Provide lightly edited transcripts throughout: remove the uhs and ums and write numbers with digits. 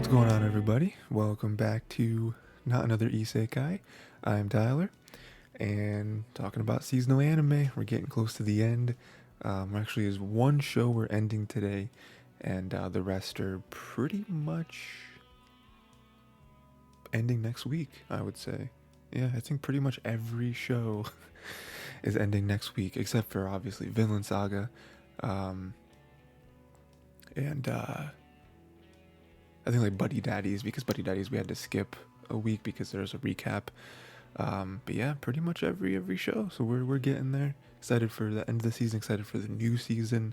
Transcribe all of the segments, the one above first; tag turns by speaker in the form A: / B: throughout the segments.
A: What's going on, everybody? Welcome back to Not Another Isekai. I'm Tyler, and talking about seasonal anime. We're getting close to the end. Actually, is one show we're ending today, and the rest are pretty much ending next week, I would say. Yeah, I think pretty much every show is ending next week, except for obviously Vinland Saga, um, and I think like Buddy Daddies, because Buddy Daddies we had to skip a week because there's a recap. But yeah, pretty much every show. So we're getting there. Excited for the end of the season. Excited for the new season.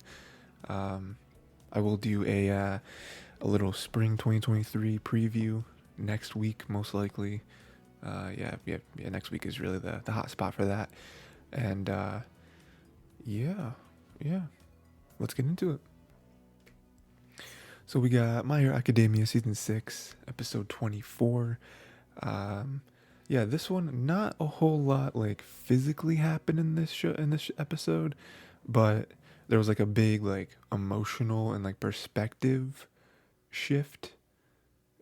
A: Um, I will do a little spring 2023 preview next week, most likely. Yeah. Next week is really the hot spot for that. And yeah. Let's get into it. So we got My Hero Academia season 6, episode 24. Yeah, this one not a whole lot like physically happened in this show in this episode, but there was like a big like emotional and like perspective shift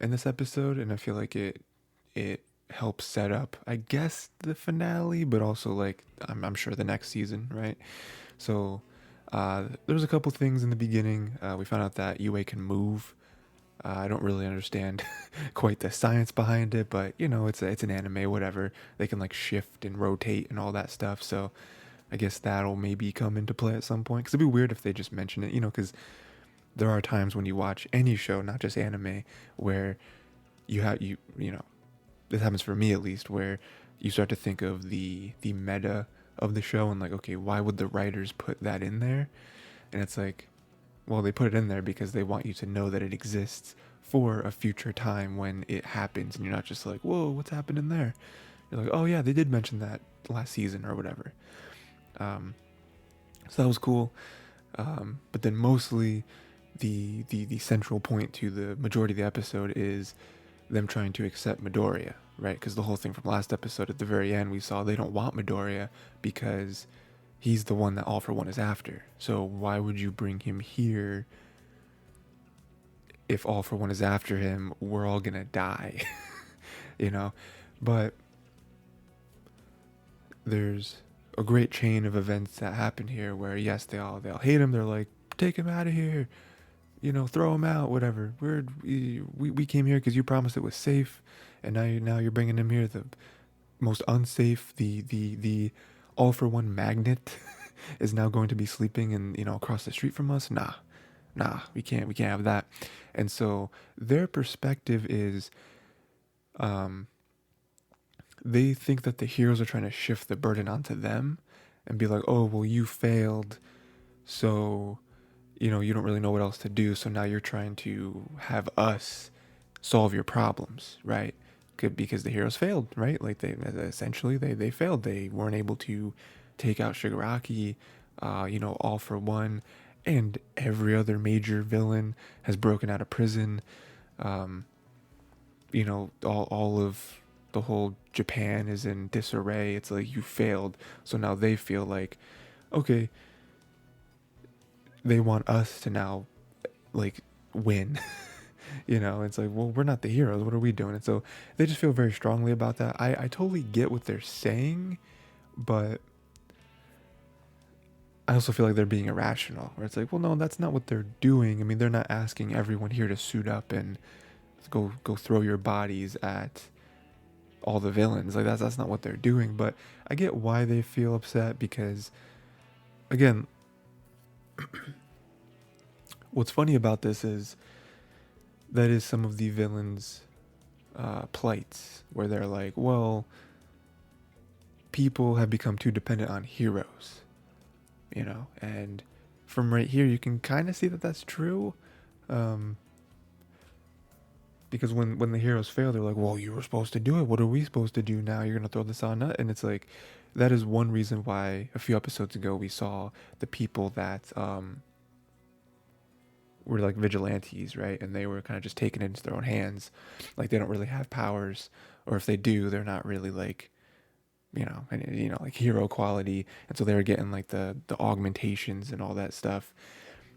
A: in this episode, and I feel like it helps set up, I guess, the finale, but also like I'm sure the next season, right? So there was a couple things in the beginning. We found out that UA can move. I don't really understand quite the science behind it, but you know, it's an anime, whatever. They can like shift and rotate and all that stuff. So I guess that'll maybe come into play at some point. Cause it'd be weird if they just mention it, you know, cause there are times when you watch any show, not just anime, where you know, this happens for me at least, where you start to think of the meta of the show and like, okay, why would the writers put that in there? And it's like, well, they put it in there because they want you to know that it exists for a future time when it happens, and you're not just like, whoa, what's happening there? You're like, oh yeah, they did mention that last season or whatever. So that was cool. But then mostly the central point to the majority of the episode is them trying to accept Midoriya, right? Because the whole thing from last episode at the very end, we saw they don't want Midoriya because he's the one that All for One is after. So why would you bring him here if All for One is after him? We're all gonna die, you know? But there's a great chain of events that happen here where yes, they'll hate him. They're like, take him out of here, you know, throw him out, whatever. We came here because you promised it was safe, and now you're bringing him here, the most unsafe, the All for One magnet is now going to be sleeping in, you know, across the street from us. Nah, we can't have that. And so their perspective is, they think that the heroes are trying to shift the burden onto them and be like, oh well, you failed, so you know you don't really know what else to do, so now you're trying to have us solve your problems, right? Because the heroes failed, right? Like they essentially they failed. They weren't able to take out Shigaraki. You know, All for One and every other major villain has broken out of prison. You know, all of the whole Japan is in disarray. It's like you failed, so now they feel like, okay, they want us to now like win. You know, it's like, well, we're not the heroes, what are we doing? And so they just feel very strongly about that. I totally get what they're saying, but I also feel like they're being irrational, where it's like, well, no, that's not what they're doing. I mean, they're not asking everyone here to suit up and go throw your bodies at all the villains. Like that's not what they're doing. But I get why they feel upset, because again, what's funny about this is that is some of the villains' plights, where they're like, well, people have become too dependent on heroes, you know, and from right here you can kind of see that that's true, because when the heroes fail, they're like, well, you were supposed to do it, what are we supposed to do now, you're gonna throw this on us? And it's like, that is one reason why a few episodes ago we saw the people that were like vigilantes, right? And they were kind of just taking it into their own hands. Like they don't really have powers, or if they do, they're not really like, like hero quality. And so they were getting like the augmentations and all that stuff,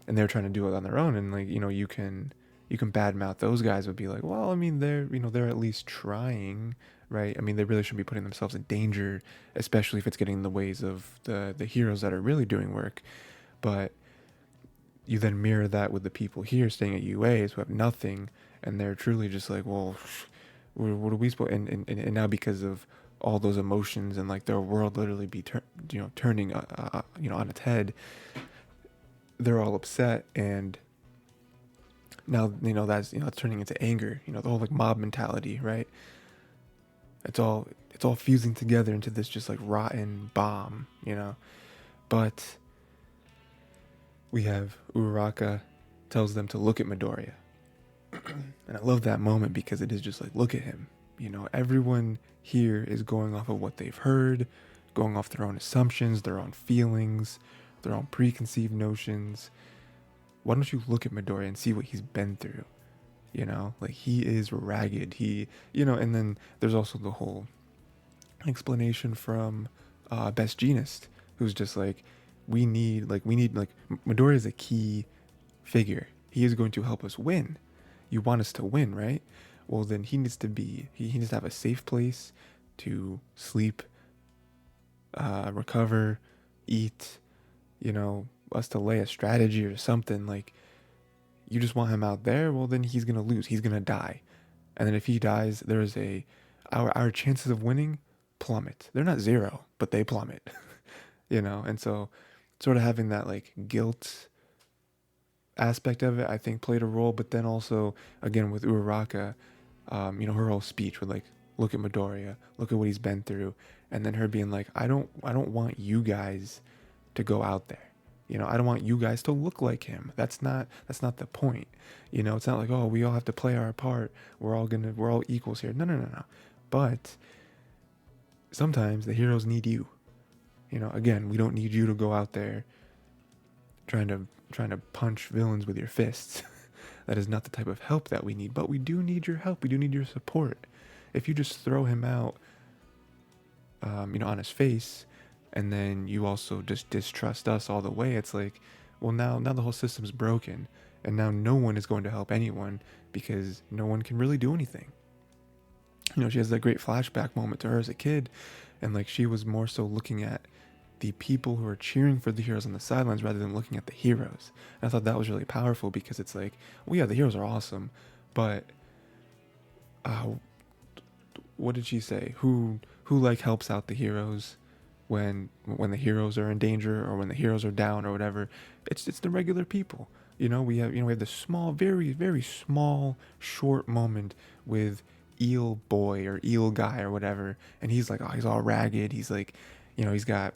A: and they were trying to do it on their own. And like, you know, you can you can badmouth those guys would be like, well, I mean, they're at least trying, right? I mean, they really shouldn't be putting themselves in danger, especially if it's getting in the ways of the heroes that are really doing work. But you then mirror that with the people here staying at UAs who have nothing, and they're truly just like, well, what are we supposed? And now because of all those emotions and like their world literally be turning on its head, they're all upset, and now that's it's turning into anger. The whole like mob mentality, right? It's all fusing together into this just like rotten bomb. But we have Uraraka tells them to look at Midoriya. And I love that moment because it is just like, look at him. Everyone here is going off of what they've heard, going off their own assumptions, their own feelings, their own preconceived notions. Why don't you look at Midoriya and see what he's been through? Like he is ragged. And then there's also the whole explanation from Best Jeanist, who's just like, we need Midoriya is a key figure. He is going to help us win. You want us to win, right? Well, then he needs to have a safe place to sleep, recover, eat, us to lay a strategy or something. Like, you just want him out there, well, then he's going to lose. He's going to die. And then if he dies, our chances of winning plummet. They're not zero, but they plummet, And so sort of having that like guilt aspect of it, I think played a role. But then also, again, with Uraraka, her whole speech with like, look at Midoriya, look at what he's been through. And then her being like, I don't want you guys to go out there. I don't want you guys to look like him. That's not the point. It's not like, oh, we all have to play our part. We're all equals here. No. But sometimes the heroes need you. Again, we don't need you to go out there trying to punch villains with your fists. That is not the type of help that we need. But we do need your help. We do need your support. If you just throw him out, on his face, and then you also just distrust us all the way, it's like, well, now the whole system's broken, and now no one is going to help anyone because no one can really do anything. She has that great flashback moment to her as a kid, and like she was more so looking at the people who are cheering for the heroes on the sidelines rather than looking at the heroes. And I thought that was really powerful because it's like, well, yeah, the heroes are awesome, but what did she say? Who like helps out the heroes when the heroes are in danger or when the heroes are down or whatever? It's the regular people. We have this small, very, very small, short moment with Eel Boy or Eel Guy or whatever, and he's like, oh, he's all ragged. He's like, he's got,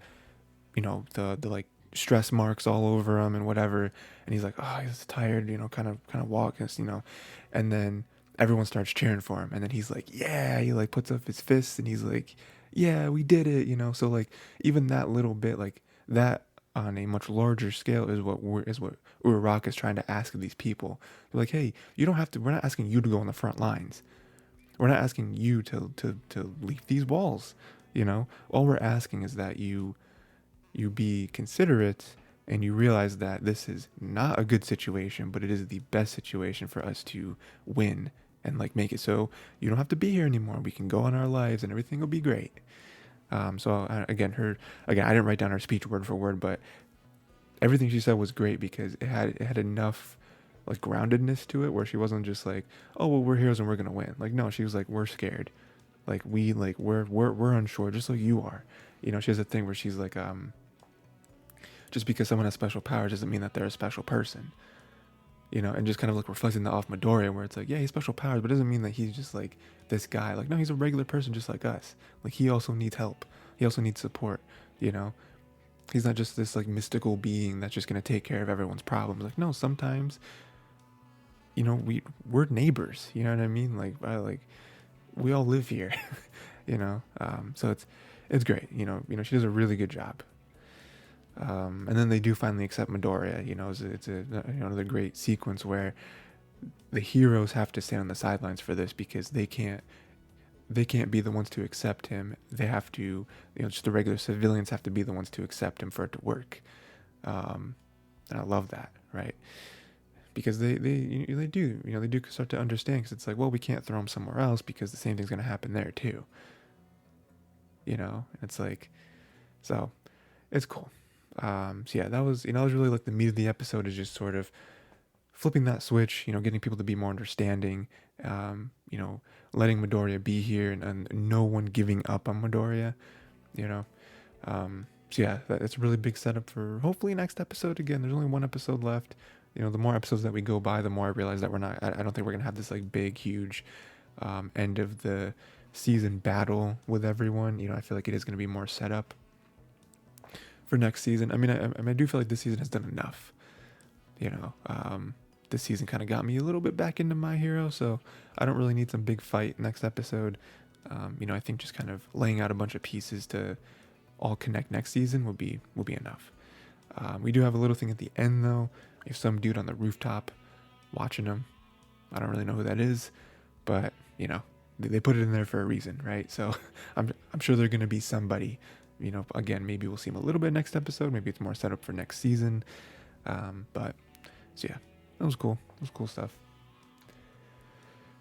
A: the like stress marks all over him and whatever, and he's like, oh, he's tired, kind of walking, and then everyone starts cheering for him, and then he's like, yeah, he like puts up his fists and he's like, yeah, we did it, so like even that little bit, like that on a much larger scale is what Uraraka is trying to ask of these people. They're like, hey, you don't have to, we're not asking you to go on the front lines. We're not asking you to leave these walls, all we're asking is that you be considerate and you realize that this is not a good situation, but it is the best situation for us to win and like make it so you don't have to be here anymore. We can go on our lives and everything will be great. Again, I didn't write down her speech word for word, but everything she said was great because it had enough like groundedness to it where she wasn't just like, oh, well, we're heroes and we're gonna win. Like, no, she was like, we're scared, like we're unsure, just like you are. She has a thing where she's like, just because someone has special powers doesn't mean that they're a special person. And just kind of like reflecting that off Midoriya, where it's like, yeah, he's special powers, but it doesn't mean that he's just like this guy. Like, no, he's a regular person just like us. Like, he also needs help. He also needs support. He's not just this like mystical being that's just gonna take care of everyone's problems. Like, no, sometimes, we're neighbors. You know what I mean? Like we all live here. So it's great. She does a really good job. And then they do finally accept Midoriya. It's another great sequence where the heroes have to stand on the sidelines for this because they can't be the ones to accept him. They have to, just the regular civilians have to be the ones to accept him for it to work. And I love that, right? because they do, they do start to understand, because it's like, well, we can't throw him somewhere else because the same thing's going to happen there too. It's like, so it's cool. So yeah, that was really like the meat of the episode, is just sort of flipping that switch, getting people to be more understanding, letting Midoriya be here, and no one giving up on Midoriya, you know. So yeah, it's a really big setup for hopefully next episode. Again, there's only one episode left. The more episodes that we go by, the more I realize that I don't think we're gonna have this like big, huge end of the season battle with everyone. I feel like it is gonna be more setup for next season. I mean, I do feel like this season has done enough. This season kind of got me a little bit back into My Hero, so I don't really need some big fight next episode. I think just kind of laying out a bunch of pieces to all connect next season will be enough. We do have a little thing at the end though. We have some dude on the rooftop watching them. I don't really know who that is, but they put it in there for a reason, right? So I'm sure they're gonna be somebody. Again, maybe we'll see him a little bit next episode. Maybe it's more set up for next season. But so yeah, that was cool. That was cool stuff.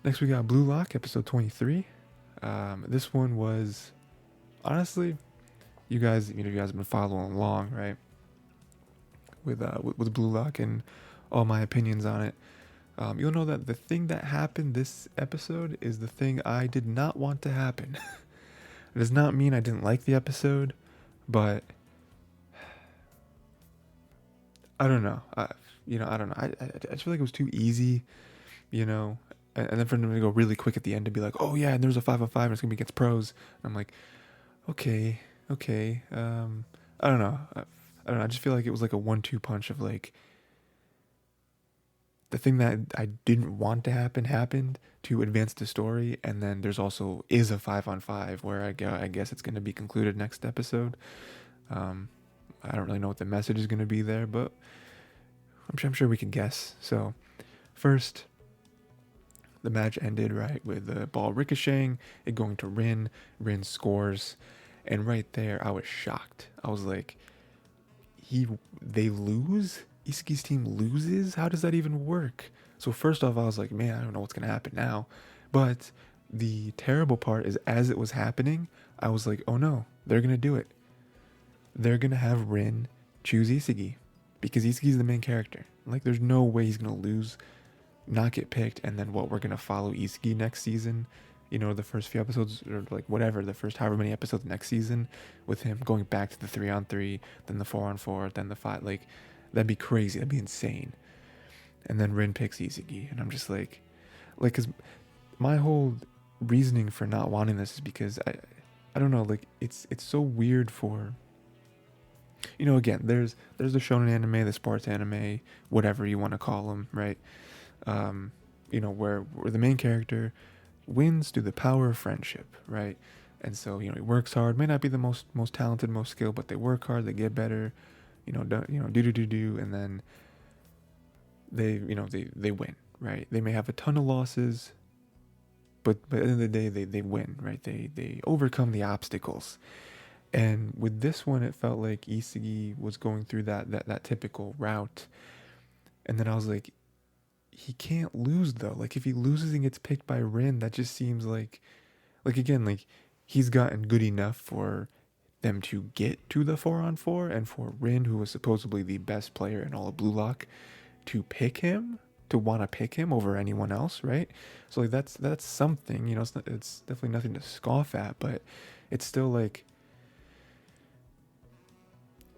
A: Next we got Blue Lock, episode 23. This one was honestly, you guys have been following along, right? With Blue Lock and all my opinions on it. You'll know that the thing that happened this episode is the thing I did not want to happen. It does not mean I didn't like the episode, but I don't know. I don't know. I just feel like it was too easy, and then for them to go really quick at the end to be like, oh yeah, and there's a 5-on-5 and it's gonna be against pros. I'm like, okay. I don't know. I just feel like it was like a 1-2 punch of like, the thing that I didn't want to happen happened to advance the story, and then there's also is a 5-on-5 where I guess it's going to be concluded next episode. I don't really know what the message is going to be there, but I'm sure we can guess. So first, the match ended right with the ball ricocheting, it going to Rin. Rin scores, and right there I was shocked. I was like, they lose? Isagi's team loses? How does that even work? So first off, I was like, man, I don't know what's going to happen now. But the terrible part is, as it was happening, I was like, oh no, they're going to do it. They're going to have Rin choose Isagi, because Isagi's the main character. Like, there's no way he's going to lose, not get picked, and then what, we're going to follow Isagi next season? The first few episodes, or like whatever, the first however many episodes next season, with him going back to the 3-on-3, then the 4-on-4, then the 5, like, that'd be crazy. That'd be insane. And then Rin picks Isagi, and I'm just like, cause my whole reasoning for not wanting this is because I don't know, like, it's so weird for, again, there's the shonen anime, the sports anime, whatever you want to call them, right? Where the main character wins through the power of friendship, right? And so, he works hard, may not be the most talented, most skilled, but they work hard, they get better, do, and then they win, right? They may have a ton of losses, but at the end of the day, they win, right? They overcome the obstacles. And with this one, it felt like Isagi was going through that typical route. And then I was like, he can't lose though. Like, if he loses and gets picked by Rin, that just seems like again, like, he's gotten good enough for them to get to the 4-on-4, and for Rin, who was supposedly the best player in all of Blue Lock, to want to pick him over anyone else, right? So like, that's something, it's definitely nothing to scoff at, but it's still like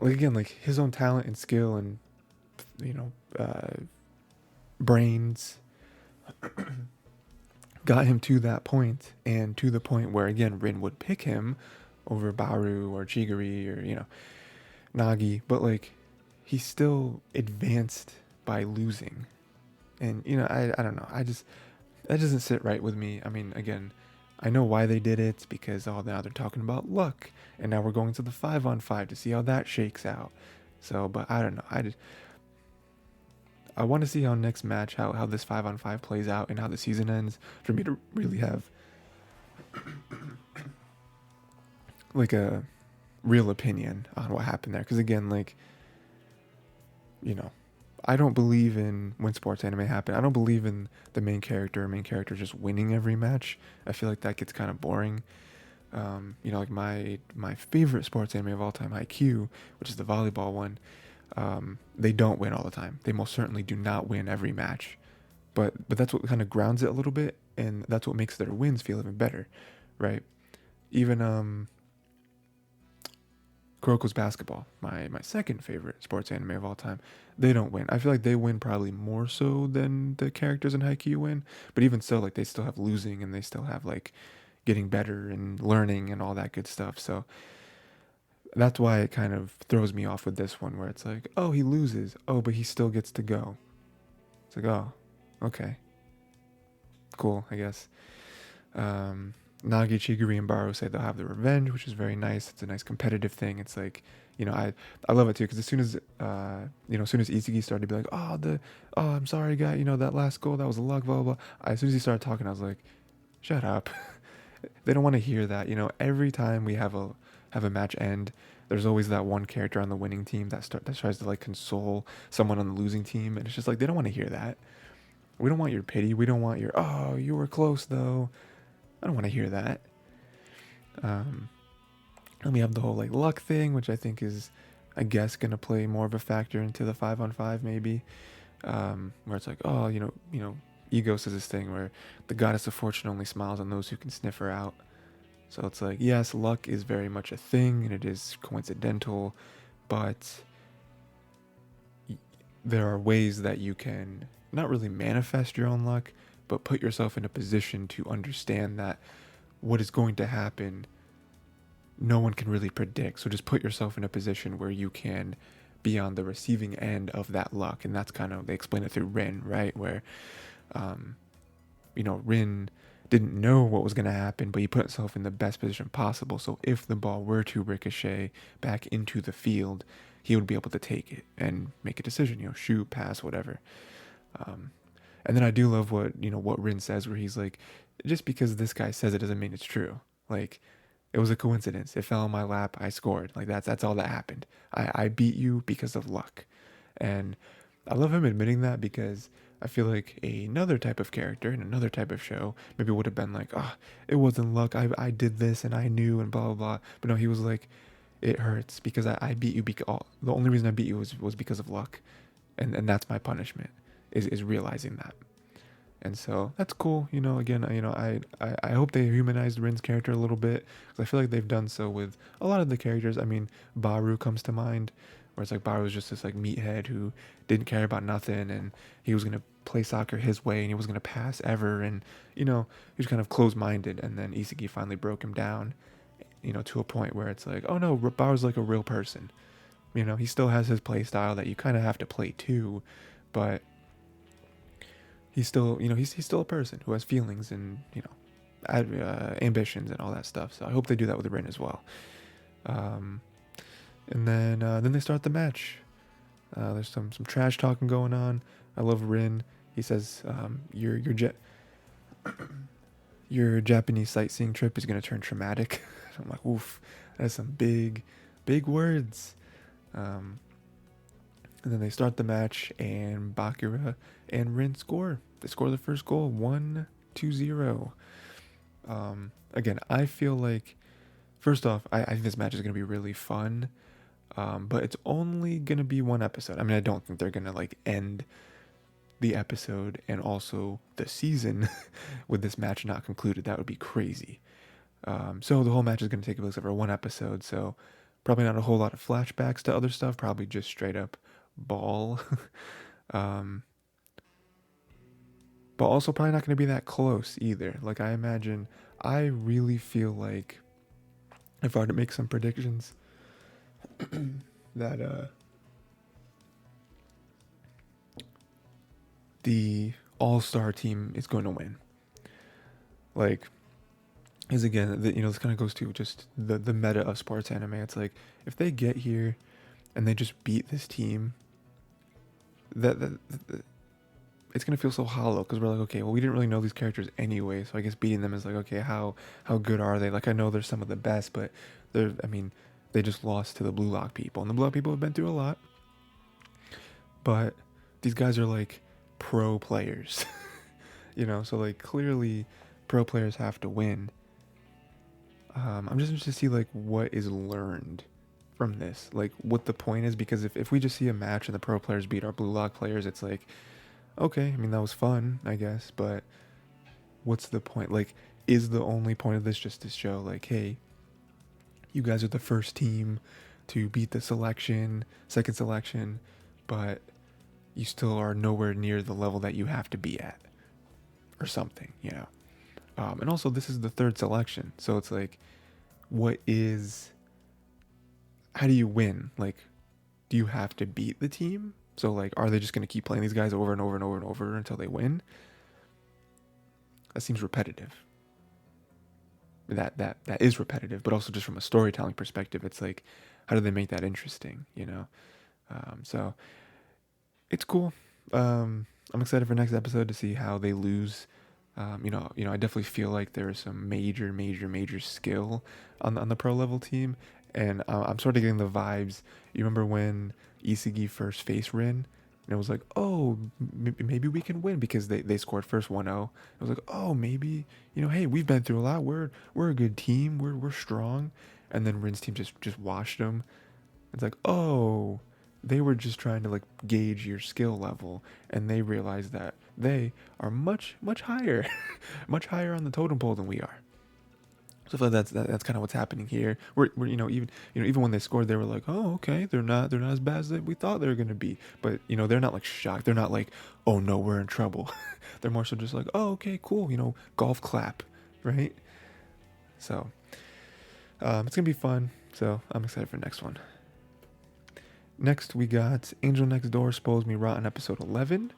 A: again, like, his own talent and skill and brains got him to that point, and to the point where, again, Rin would pick him over Baru or Chigiri or Nagi, but like, he still advanced by losing. And I don't know, that doesn't sit right with me. I mean, again, I know why they did it, because now they're talking about luck, and now we're going to the 5-on-5 to see how that shakes out. So, but I don't know, I want to see how next match, how this 5-on-5 plays out, and how the season ends, for me to really have like a real opinion on what happened there. Because again, like, I don't believe in when sports anime happen. I don't believe in the main character just winning every match. I feel like that gets kind of boring. Like my favorite sports anime of all time, IQ, which is the volleyball one. They don't win all the time. They most certainly do not win every match. But that's what kind of grounds it a little bit, and that's what makes their wins feel even better, right? Even Kuroko's Basketball, my second favorite sports anime of all time, they don't win. I feel like they win probably more so than the characters in Haikyuu win, but even so, like they still have losing and they still have like getting better and learning and all that good stuff. So that's why it kind of throws me off with this one, where it's like, oh, he loses, oh, but he still gets to go. It's like, oh, okay, cool, I guess. Um, Nagi, Chiguri, and Baru say they'll have the revenge, which is very nice. It's a nice competitive thing. It's like, I love it too, because as soon as as soon as Izuki started to be like, I'm sorry, guy, that last goal, that was a luck, blah blah blah. As soon as he started talking, I was like, shut up. They don't want to hear that. Every time we have a match end, there's always that one character on the winning team that tries to like console someone on the losing team, and it's just like they don't want to hear that. We don't want your pity. We don't want your, oh, you were close though. I don't want to hear that. Um, and we have the whole like luck thing, which I think is, I guess, gonna play more of a factor into the 5-on-5 maybe, where it's like, oh, Ego says this thing where the goddess of fortune only smiles on those who can sniff her out. So it's like, yes, luck is very much a thing and it is coincidental, but there are ways that you can not really manifest your own luck, but put yourself in a position to understand that what is going to happen, no one can really predict. So just put yourself in a position where you can be on the receiving end of that luck. And that's kind of, they explain it through Rin, right? Where, Rin didn't know what was going to happen, but he put himself in the best position possible. So if the ball were to ricochet back into the field, he would be able to take it and make a decision, shoot, pass, whatever. And then I do love what Rin says, where he's like, just because this guy says it doesn't mean it's true. Like, it was a coincidence. It fell in my lap. I scored. Like, that's all that happened. I beat you because of luck. And I love him admitting that, because I feel like another type of character in another type of show maybe would have been like, oh, it wasn't luck. I did this and I knew and blah, blah, blah. But no, he was like, it hurts because I beat you. Because the only reason I beat you was because of luck. And that's my punishment, is realizing that. And so that's cool. Again, I hope they humanized Rin's character a little bit, because I feel like they've done so with a lot of the characters. I mean, Baru comes to mind, where it's like Baru was just this like meathead who didn't care about nothing, and he was going to play soccer his way and he wasn't going to pass ever. And, he was kind of closed-minded. And then Isagi finally broke him down, to a point where it's like, oh no, Baru's like a real person. He still has his play style that you kind of have to play too, but he's still, he's still a person who has feelings and, ambitions and all that stuff. So I hope they do that with Rin as well. And then they start the match. There's some trash talking going on. I love Rin. He says, your Japanese sightseeing trip is going to turn traumatic. I'm like, oof, that's some big words. And then they start the match, and Bakura and Rin score. They score the first goal, 1-0. Again, I feel like, first off, I think this match is going to be really fun, but it's only going to be one episode. I mean, I don't think they're going to like end the episode and also the season with this match not concluded. That would be crazy. So the whole match is going to take place over one episode, so probably not a whole lot of flashbacks to other stuff, probably just straight up ball. But also probably not going to be that close either. Like, I really feel like, if I were to make some predictions, that the all-star team is going to win. Like, is again, this kind of goes to just the meta of sports anime. It's like, if they get here and they just beat this team, that it's gonna feel so hollow, because we're like, okay, well, we didn't really know these characters anyway, so I guess beating them is like, okay, how good are they? Like, I know they're some of the best, but they just lost to the Blue Lock people, and the Blue Lock people have been through a lot. But these guys are like pro players. So like clearly pro players have to win. I'm just interested to see like what is learned from this, like what the point is, because if we just see a match and the pro players beat our blue lock players, it's like, okay, I mean that was fun, I guess, but what's the point? Like, is the only point of this just to show like, hey, you guys are the first team to beat the second selection, but you still are nowhere near the level that you have to be at, or something. And also, this is the third selection, so it's like, how do you win? Like, do you have to beat the team? So like, are they just going to keep playing these guys over and over and over and over until they win? That seems repetitive. That is repetitive, but also just from a storytelling perspective, it's like, how do they make that interesting? So it's cool. I'm excited for next episode to see how they lose. I definitely feel like there is some major skill on the pro level team, and I'm sort of getting the vibes. You remember when Isekai first faced Rin, and it was like, oh, maybe we can win because they scored first 1-0. It was like, oh, maybe hey, we've been through a lot. We're a good team. We're strong, and then Rin's team just washed them. It's like, oh, they were just trying to like gauge your skill level, and they realized that they are much higher, much higher on the totem pole than we are. So I feel like that's kind of what's happening here. We're even when they scored, they were like, oh, okay, they're not as bad as we thought they were gonna be. But they're not like shocked. They're not like, oh no, we're in trouble. They're more so just like, oh, okay, cool. Golf clap, right? So it's gonna be fun. So I'm excited for the next one. Next, we got Angel Next Door, Spoils Me Rotten, episode 11.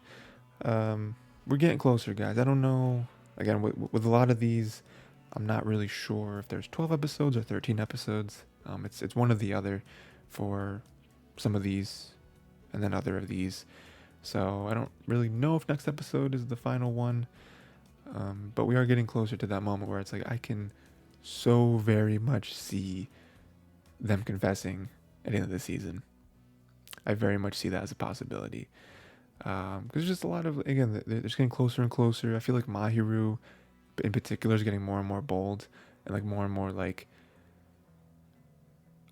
A: We're getting closer, guys. I don't know. Again, with a lot of these, I'm not really sure if there's 12 episodes or 13 episodes. It's one or the other for some of these and then other of these. So I don't really know if next episode is the final one. But we are getting closer to that moment where it's like I can so very much see them confessing at the end of the season. I very much see that as a possibility. Because there's just a lot of, again, they're just getting closer and closer. I feel like Mahiru in particular is getting more and more bold and like more and more like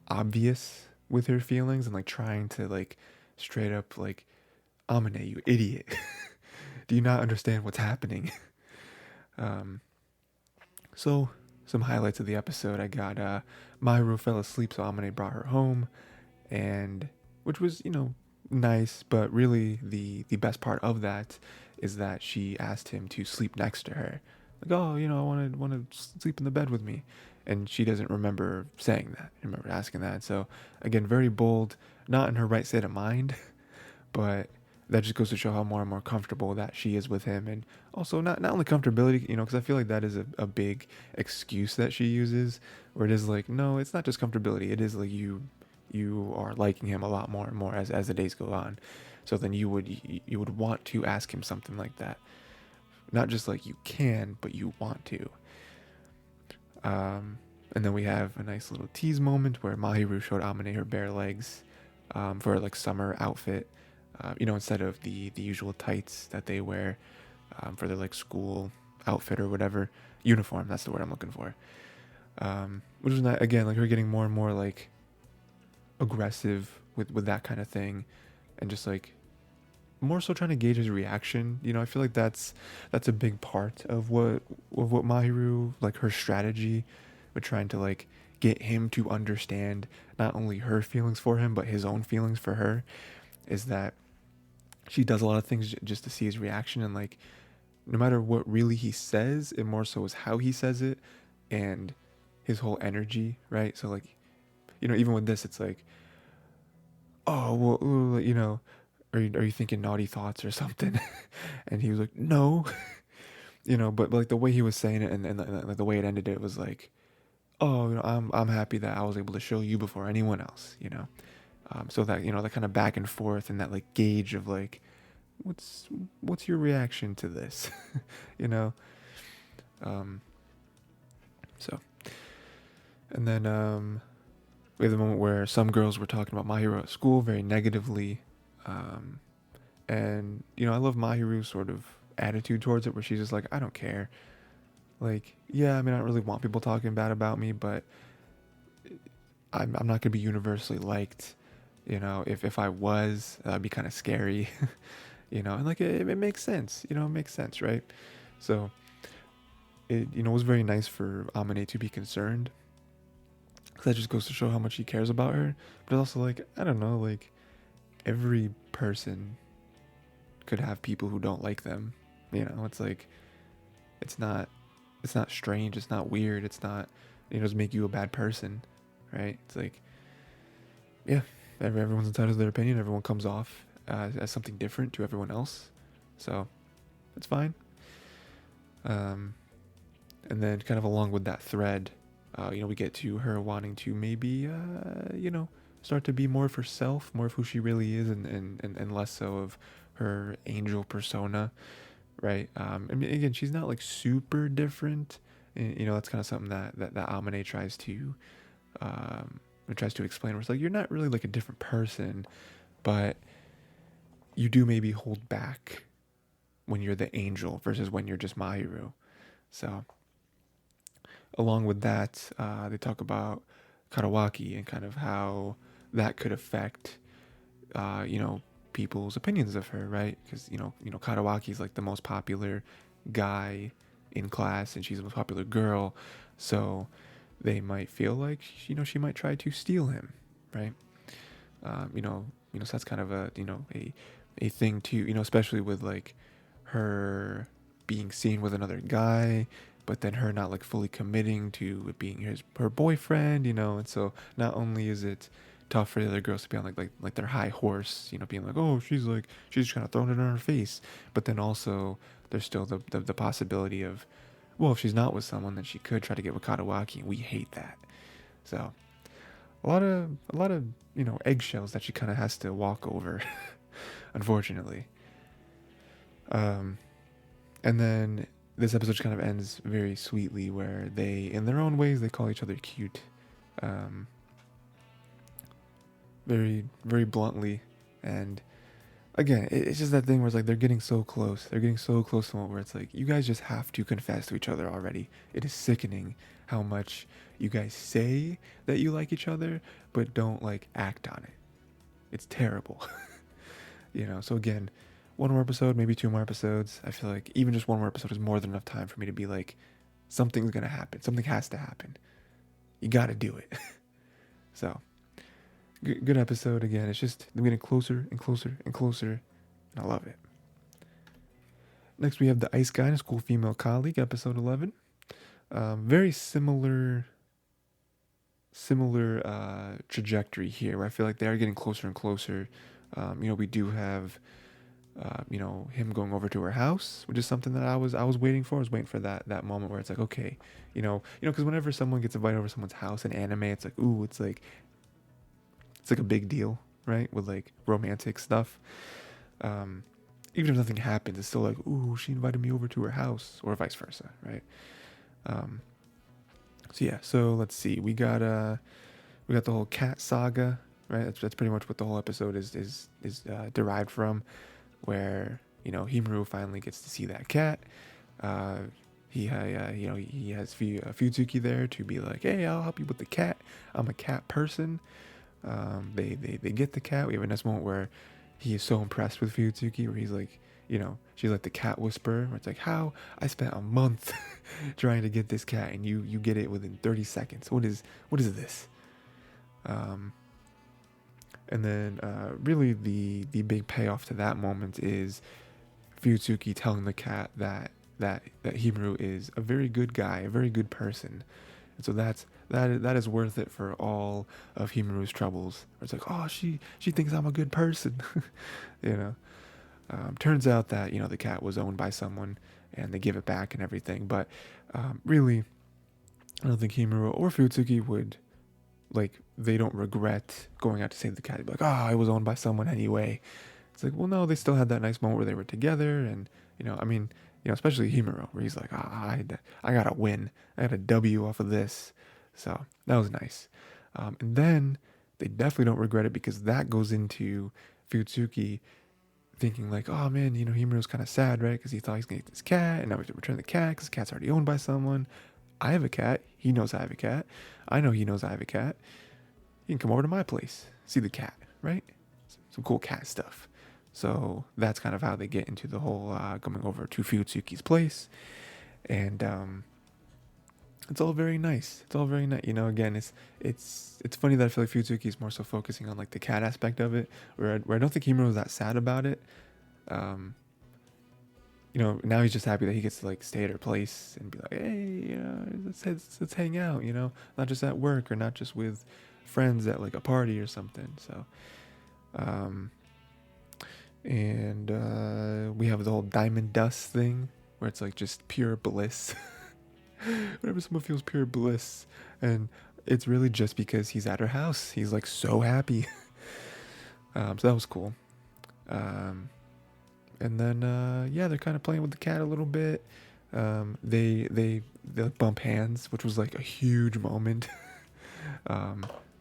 A: obvious with her feelings, and like trying to like straight up like, Amane, you idiot. Do you not understand what's happening? So some highlights of the episode. I got Mahiru fell asleep, so Amane brought her home, and which was nice, but really the best part of that is that she asked him to sleep next to her, like, oh, I want to sleep in the bed with me, and she doesn't remember saying that, remember asking that. So again, very bold, not in her right state of mind, but that just goes to show how more and more comfortable that she is with him. And also not only comfortability, because I feel like that is a big excuse that she uses, where it is like, no, it's not just comfortability, it is like you are liking him a lot more and more as the days go on. So then you would want to ask him something like that. Not just like you can, but you want to. And then we have a nice little tease moment where Mahiru showed Amane her bare legs for like summer outfit. Instead of the usual tights that they wear for their like school outfit or whatever. Uniform, that's the word I'm looking for. Which is not, again, like her getting more and more like aggressive with that kind of thing, and just like more so trying to gauge his reaction. I feel like that's a big part of what Mahiru, like her strategy with trying to like get him to understand not only her feelings for him but his own feelings for her, is that she does a lot of things just to see his reaction, and like no matter what really he says, it more so is how he says it and his whole energy, right? So like, even with this, it's like, oh, well, are you thinking naughty thoughts or something? And he was like, no, but like the way he was saying it, and like the way it ended, it was like, oh, I'm happy that I was able to show you before anyone else, so that, that kind of back and forth and that like gauge of like, what's your reaction to this, so, and then, we have the moment where some girls were talking about Mahiru at school very negatively, and And I love Mahiru's sort of attitude towards it, where she's just like, I don't care. Like, yeah, I mean, I don't really want people talking bad about me, but I'm not gonna be universally liked. If I was, that'd be kind of scary. And like it makes sense. It makes sense, right? So it was very nice for Amane to be concerned. 'Cause that just goes to show how much he cares about her. But also, like, I don't know, like, every person could have people who don't like them. It's like, it's not it's not strange, it's not weird, it's not, doesn't make you a bad person, right? It's like, yeah, everyone's entitled to their opinion. Everyone comes off as something different to everyone else, so it's fine. And then kind of along with that thread, we get to her wanting to maybe, start to be more of herself, more of who she really is, and less so of her angel persona, right? I mean, again, she's not like super different. And, that's kind of something that Amane tries to explain. Where it's like, you're not really like a different person, but you do maybe hold back when you're the angel versus when you're just Mahiru. So along with that, they talk about Karawaki and kind of how that could affect, people's opinions of her, right? Because Karawaki is like the most popular guy in class, and she's the most popular girl, so they might feel like she might try to steal him, right? So that's kind of a thing too, especially with like her being seen with another guy, but then her not like fully committing to it being her boyfriend, and so not only is it tough for the other girls to be on like their high horse, being like, oh, she's trying to throw it in her face, but then also there's still the possibility of, well, if she's not with someone, then she could try to get with Katawaki, and we hate that. So a lot of eggshells that she kind of has to walk over, unfortunately. Um, and then this episode kind of ends very sweetly, where they, in their own ways, they call each other cute, um, very very bluntly. And again, it's just that thing where it's like they're getting so close. They're getting so close to the moment where it's like, you guys just have to confess to each other already. It is sickening how much you guys say that you like each other, but don't like act on it. It's terrible. So again, one more episode, maybe two more episodes. I feel like even just one more episode is more than enough time for me to be like, something's gonna happen. Something has to happen. You gotta do it. So, good episode again. It's just we're getting closer and closer and closer, and I love it. Next, we have the Ice Guy and School Female Colleague, episode 11. Very similar trajectory here, where I feel like they are getting closer and closer. We do have, him going over to her house, which is something that I was waiting for. I was waiting for that moment where it's like, okay, because whenever someone gets invited over someone's house in anime, it's like, ooh, it's like a big deal, right? With like romantic stuff. Even if nothing happens, it's still like, ooh, she invited me over to her house, or vice versa, right? So let's see. We got the whole cat saga, right? That's pretty much what the whole episode is derived from, where Himuro finally gets to see that cat. He has Futsuki there to be like, hey, I'll help you with the cat. I'm a cat person. They get the cat. We have a nice moment where he is so impressed with Futsuki, where he's like, she's like the cat whisperer, where it's like, how I spent a month trying to get this cat, and you get it within 30 seconds. What is this? And then really the big payoff to that moment is Futsuki telling the cat that Himuro is a very good guy, a very good person. And so that is worth it for all of Himuru's troubles. It's like, oh, she thinks I'm a good person. Turns out that the cat was owned by someone, and they give it back and everything. But really, I don't think Himuro or Futsuki would, like, they don't regret going out to save the cat. They'd be like, oh, I was owned by someone anyway. It's like, well, no, they still had that nice moment where they were together, and especially Himuro, where he's like, I got to win. I got a W off of this. So that was nice. And then they definitely don't regret it, because that goes into Futsuki thinking like, oh man, Himuro's kind of sad, right? Because he thought he's gonna get this cat, and now we have to return the cat because the cat's already owned by someone. I have a cat. He knows I have a cat. I know he knows I have a cat. You can come over to my place, see the cat, right? Some cool cat stuff. So that's kind of how they get into the whole coming over to Fuyutsuki's place, and it's all very nice. It's all very nice. Again, it's funny that I feel like Fuyutsuki is more so focusing on like the cat aspect of it, where I don't think Himuro was that sad about it. Um, now he's just happy that he gets to like stay at her place and be like, hey, let's hang out. Not just at work or not just with friends at like a party or something. So, and we have the whole diamond dust thing where it's like just pure bliss. Whenever someone feels pure bliss, and it's really just because he's at her house. He's like so happy. So that was cool. And then yeah, they're kind of playing with the cat a little bit. They like bump hands, which was like a huge moment.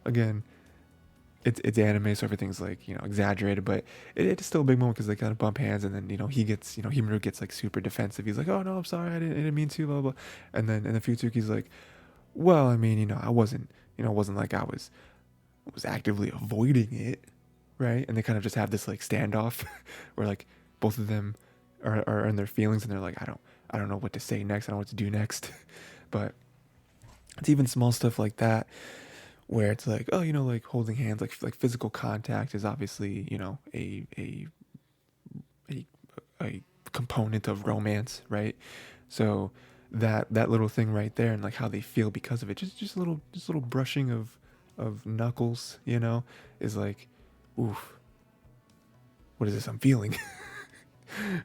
A: Again, it's anime, so everything's like exaggerated, but it's still a big moment because they kind of bump hands, and then Himuro gets like super defensive. He's like, oh no, I'm sorry, I didn't mean to, blah blah. And then Fuyutsuki's like, well, I mean, I wasn't like I was actively avoiding it, right? And they kind of just have this like standoff where like both of them are in their feelings, and they're like, I don't know what to say next, I don't know what to do next. But it's even small stuff like that where it's like, oh, like holding hands, like physical contact is obviously, a component of romance, right? So that little thing right there, and like how they feel because of it, just a little brushing of knuckles, is like, oof, what is this I'm feeling?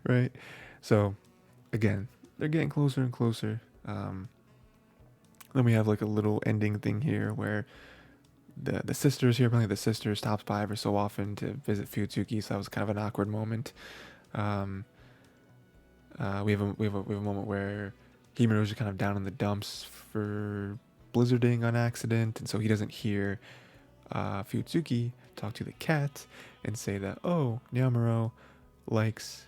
A: Right? So again, they're getting closer and closer. Then we have like a little ending thing here where the sisters here, apparently the sister stops by every so often to visit Fuyutsuki, so that was kind of an awkward moment. We have a moment where Himuro's just kind of down in the dumps for blizzarding on accident, and so he doesn't hear Fuyutsuki talk to the cat and say that, oh, Nyamuro likes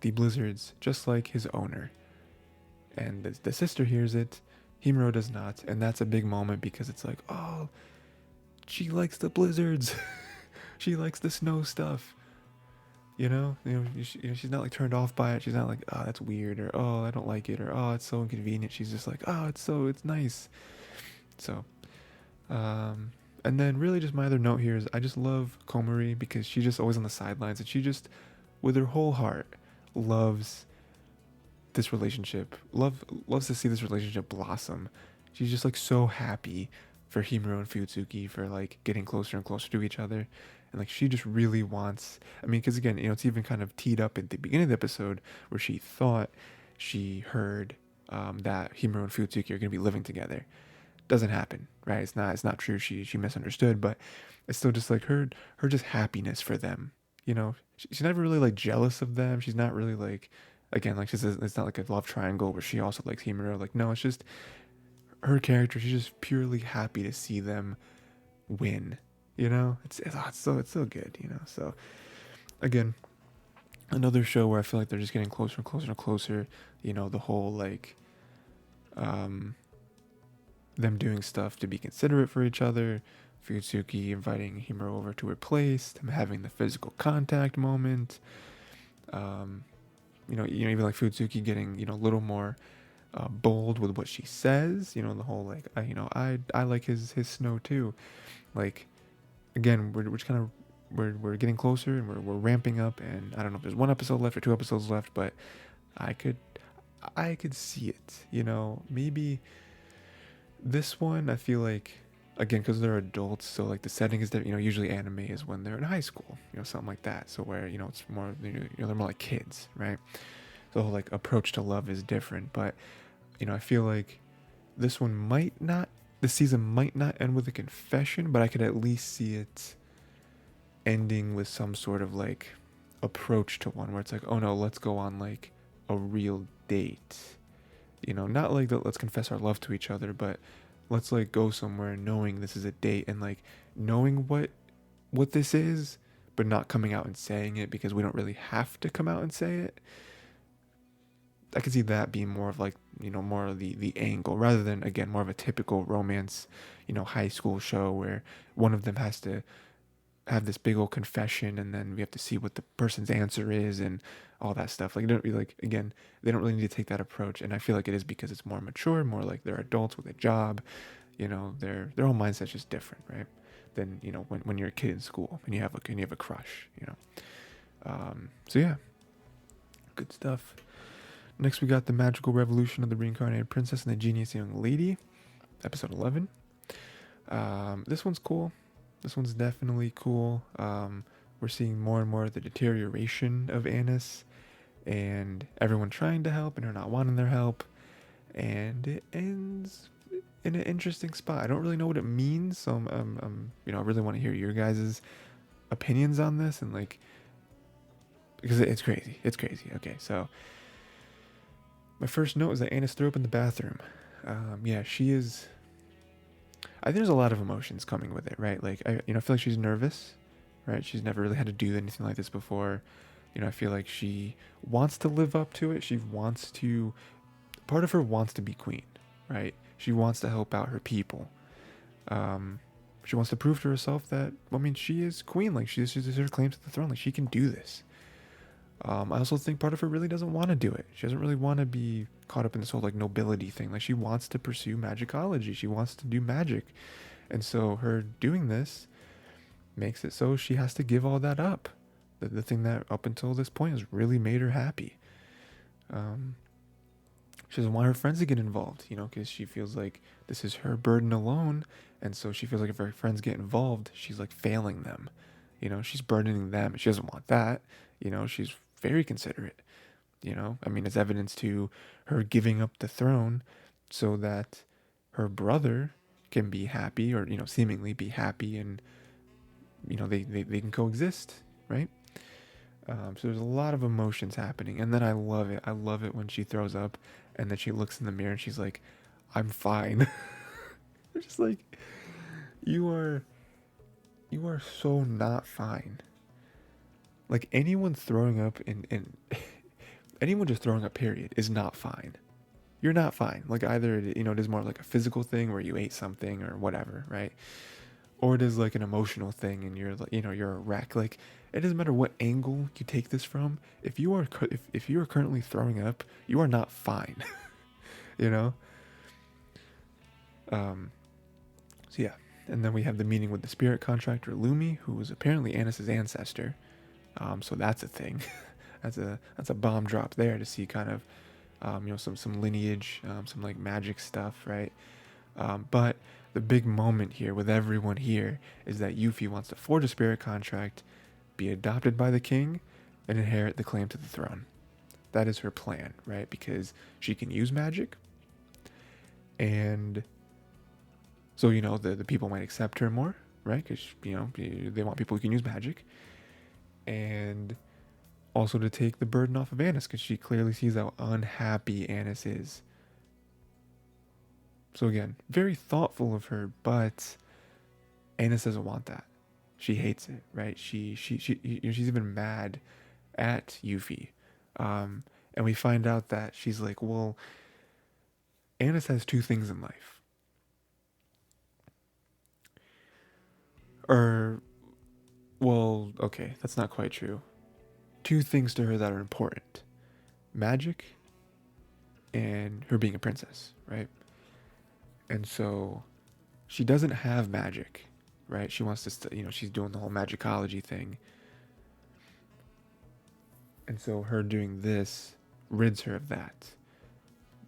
A: the blizzards just like his owner. And the sister hears it, Himuro does not, and that's a big moment because it's like, oh, she likes the blizzards. She likes the snow stuff. She's not like turned off by it. She's not like, oh, that's weird, or oh, I don't like it, or oh, it's so inconvenient. She's just like, oh, it's nice. So, and then really just my other note here is I just love Komori because she's just always on the sidelines, and she just, with her whole heart, loves this relationship. Loves to see this relationship blossom. She's just like so happy for Himuro and Fuyutsuki for like getting closer and closer to each other, and like she just really wants. I mean, because again, it's even kind of teed up at the beginning of the episode where she thought she heard that Himuro and Fuyutsuki are going to be living together. Doesn't happen, right? It's not true. She misunderstood, but it's still just like her just happiness for them. She's never really like jealous of them. She's not really like, again, like she says, it's not like a love triangle where she also likes Himuro. Like, no, it's just her character. She's just purely happy to see them win. It's so good. So again, another show where I feel like they're just getting closer and closer and closer. The whole like them doing stuff to be considerate for each other. Fuyutsuki inviting Himuro over to her place, them having the physical contact moment. Even like Fuyutsuki getting a little more bold with what she says. The whole like I like his snow too. Like again, we're just kind of we're getting closer, and we're ramping up, and I don't know if there's one episode left or two episodes left, but I could see it. Maybe this one I feel like, again, because they're adults, so like the setting is that usually anime is when they're in high school, something like that. So where it's more they're more like kids, right? So the whole like approach to love is different, but I feel like this one might not, the season might not end with a confession, but I could at least see it ending with some sort of like approach to one where it's like, oh no, let's go on like a real date. Not like let's confess our love to each other, but let's like go somewhere knowing this is a date, and like knowing what this is, but not coming out and saying it because we don't really have to come out and say it. I could see that being more of like, more of the angle rather than, again, more of a typical romance, high school show where one of them has to have this big old confession and then we have to see what the person's answer is and all that stuff. Like, you don't really, like, again, they don't really need to take that approach. And I feel like it is because it's more mature, more like they're adults with a job, their whole mindset's just different, right? Than, when you're a kid in school and you have a crush, So yeah, good stuff. Next, we got The Magical Revolution of the Reincarnated Princess and the Genius Young Lady, episode 11. This one's cool. This one's definitely cool. We're seeing more and more of the deterioration of Annis and everyone trying to help and her not wanting their help. And it ends in an interesting spot. I don't really know what it means, so I really want to hear your guys' opinions on this and like, because it's crazy. It's crazy. Okay, so my first note is that Annis threw up in the bathroom. Yeah, she is. I think there's a lot of emotions coming with it, right? Like, I feel like she's nervous, right? She's never really had to do anything like this before. I feel like she wants to live up to it. Part of her wants to be queen, right? She wants to help out her people. She wants to prove to herself that, she is queen. Like, she's her claim to the throne. Like, she can do this. I also think part of her really doesn't want to do it. She doesn't really want to be caught up in this whole like nobility thing. Like, she wants to pursue magicology. She wants to do magic. And so her doing this makes it so she has to give all that up. The thing that up until this point has really made her happy. She doesn't want her friends to get involved, because she feels like this is her burden alone. And so she feels like if her friends get involved, she's like failing them. She's burdening them. She doesn't want that. She's very considerate, it's evidence to her giving up the throne so that her brother can be happy or, seemingly be happy and, they can coexist, right? So there's a lot of emotions happening. And then I love it. I love it when she throws up and then she looks in the mirror and she's like, I'm fine. They're just like, you are so not fine. Like, anyone throwing up in anyone just throwing up, period, is not fine. You're not fine. Like, either it is more like a physical thing where you ate something or whatever, right? Or it is like an emotional thing and you're like, you're a wreck. Like, it doesn't matter what angle you take this from. If you are currently throwing up, you are not fine. So yeah, and then we have the meeting with the spirit contractor Lumi, who was apparently Annis's ancestor. So that's a thing. that's a bomb drop there to see kind of, some lineage, some like magic stuff, right? But the big moment here with everyone here is that Yuffie wants to forge a spirit contract, be adopted by the king, and inherit the claim to the throne. That is her plan, right? Because she can use magic, and so the people might accept her more, right? Because they want people who can use magic. And also to take the burden off of Annis, because she clearly sees how unhappy Annis is. So again, very thoughtful of her, but Annis doesn't want that. She hates it, right? She's even mad at Yuffie. And we find out that she's like, well, Annis has two things in life. Well, okay, that's not quite true. Two things to her that are important: magic and her being a princess, right? And so she doesn't have magic, right? She wants to, she's doing the whole magicology thing. And so her doing this rids her of that.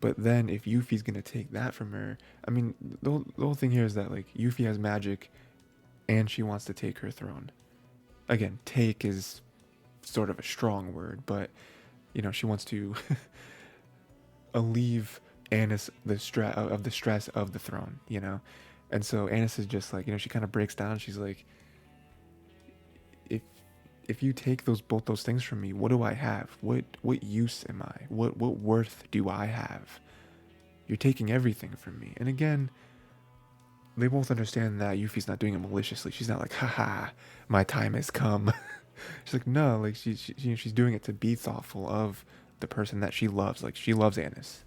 A: But then if Yuffie's going to take that from her, the whole thing here is that like Yuffie has magic and she wants to take her throne. Again, take is sort of a strong word, but she wants to alleviate Annis the stress of the throne, and so Annis is just like, she kind of breaks down. She's like, if you take both those things from me, what do I have? What use am I? What worth do I have? You're taking everything from me. And again, they both understand that Yuffie's not doing it maliciously. She's not like, haha, my time has come. She's like, no, like she's doing it to be thoughtful of the person that she loves. Like she loves Anis,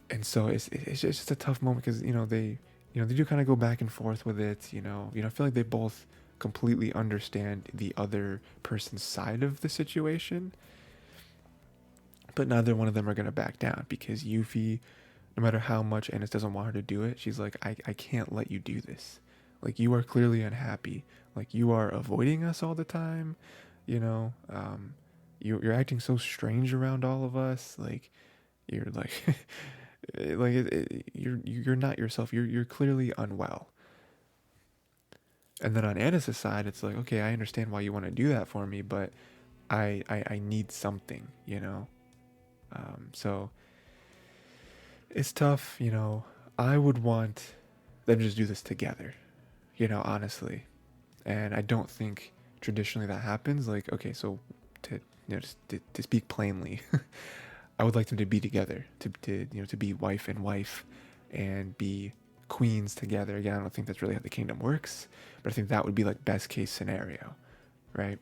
A: and so it's just a tough moment because they do kind of go back and forth with it. I feel like they both completely understand the other person's side of the situation, but neither one of them are gonna back down because Yuffie, no matter how much Anis doesn't want her to do it, she's like, I can't let you do this. Like you are clearly unhappy. Like you are avoiding us all the time. You know, you're acting so strange around all of us. Like you're like, you're not yourself. You're clearly unwell. And then on Anis's side, it's like, okay, I understand why you want to do that for me, but I need something. So it's tough. I would want them to just do this together. Honestly. And I don't think traditionally that happens. Like, okay, so just to speak plainly, I would like them to be together, to be wife and wife, and be queens together. Again, I don't think that's really how the kingdom works, but I think that would be like best case scenario, right?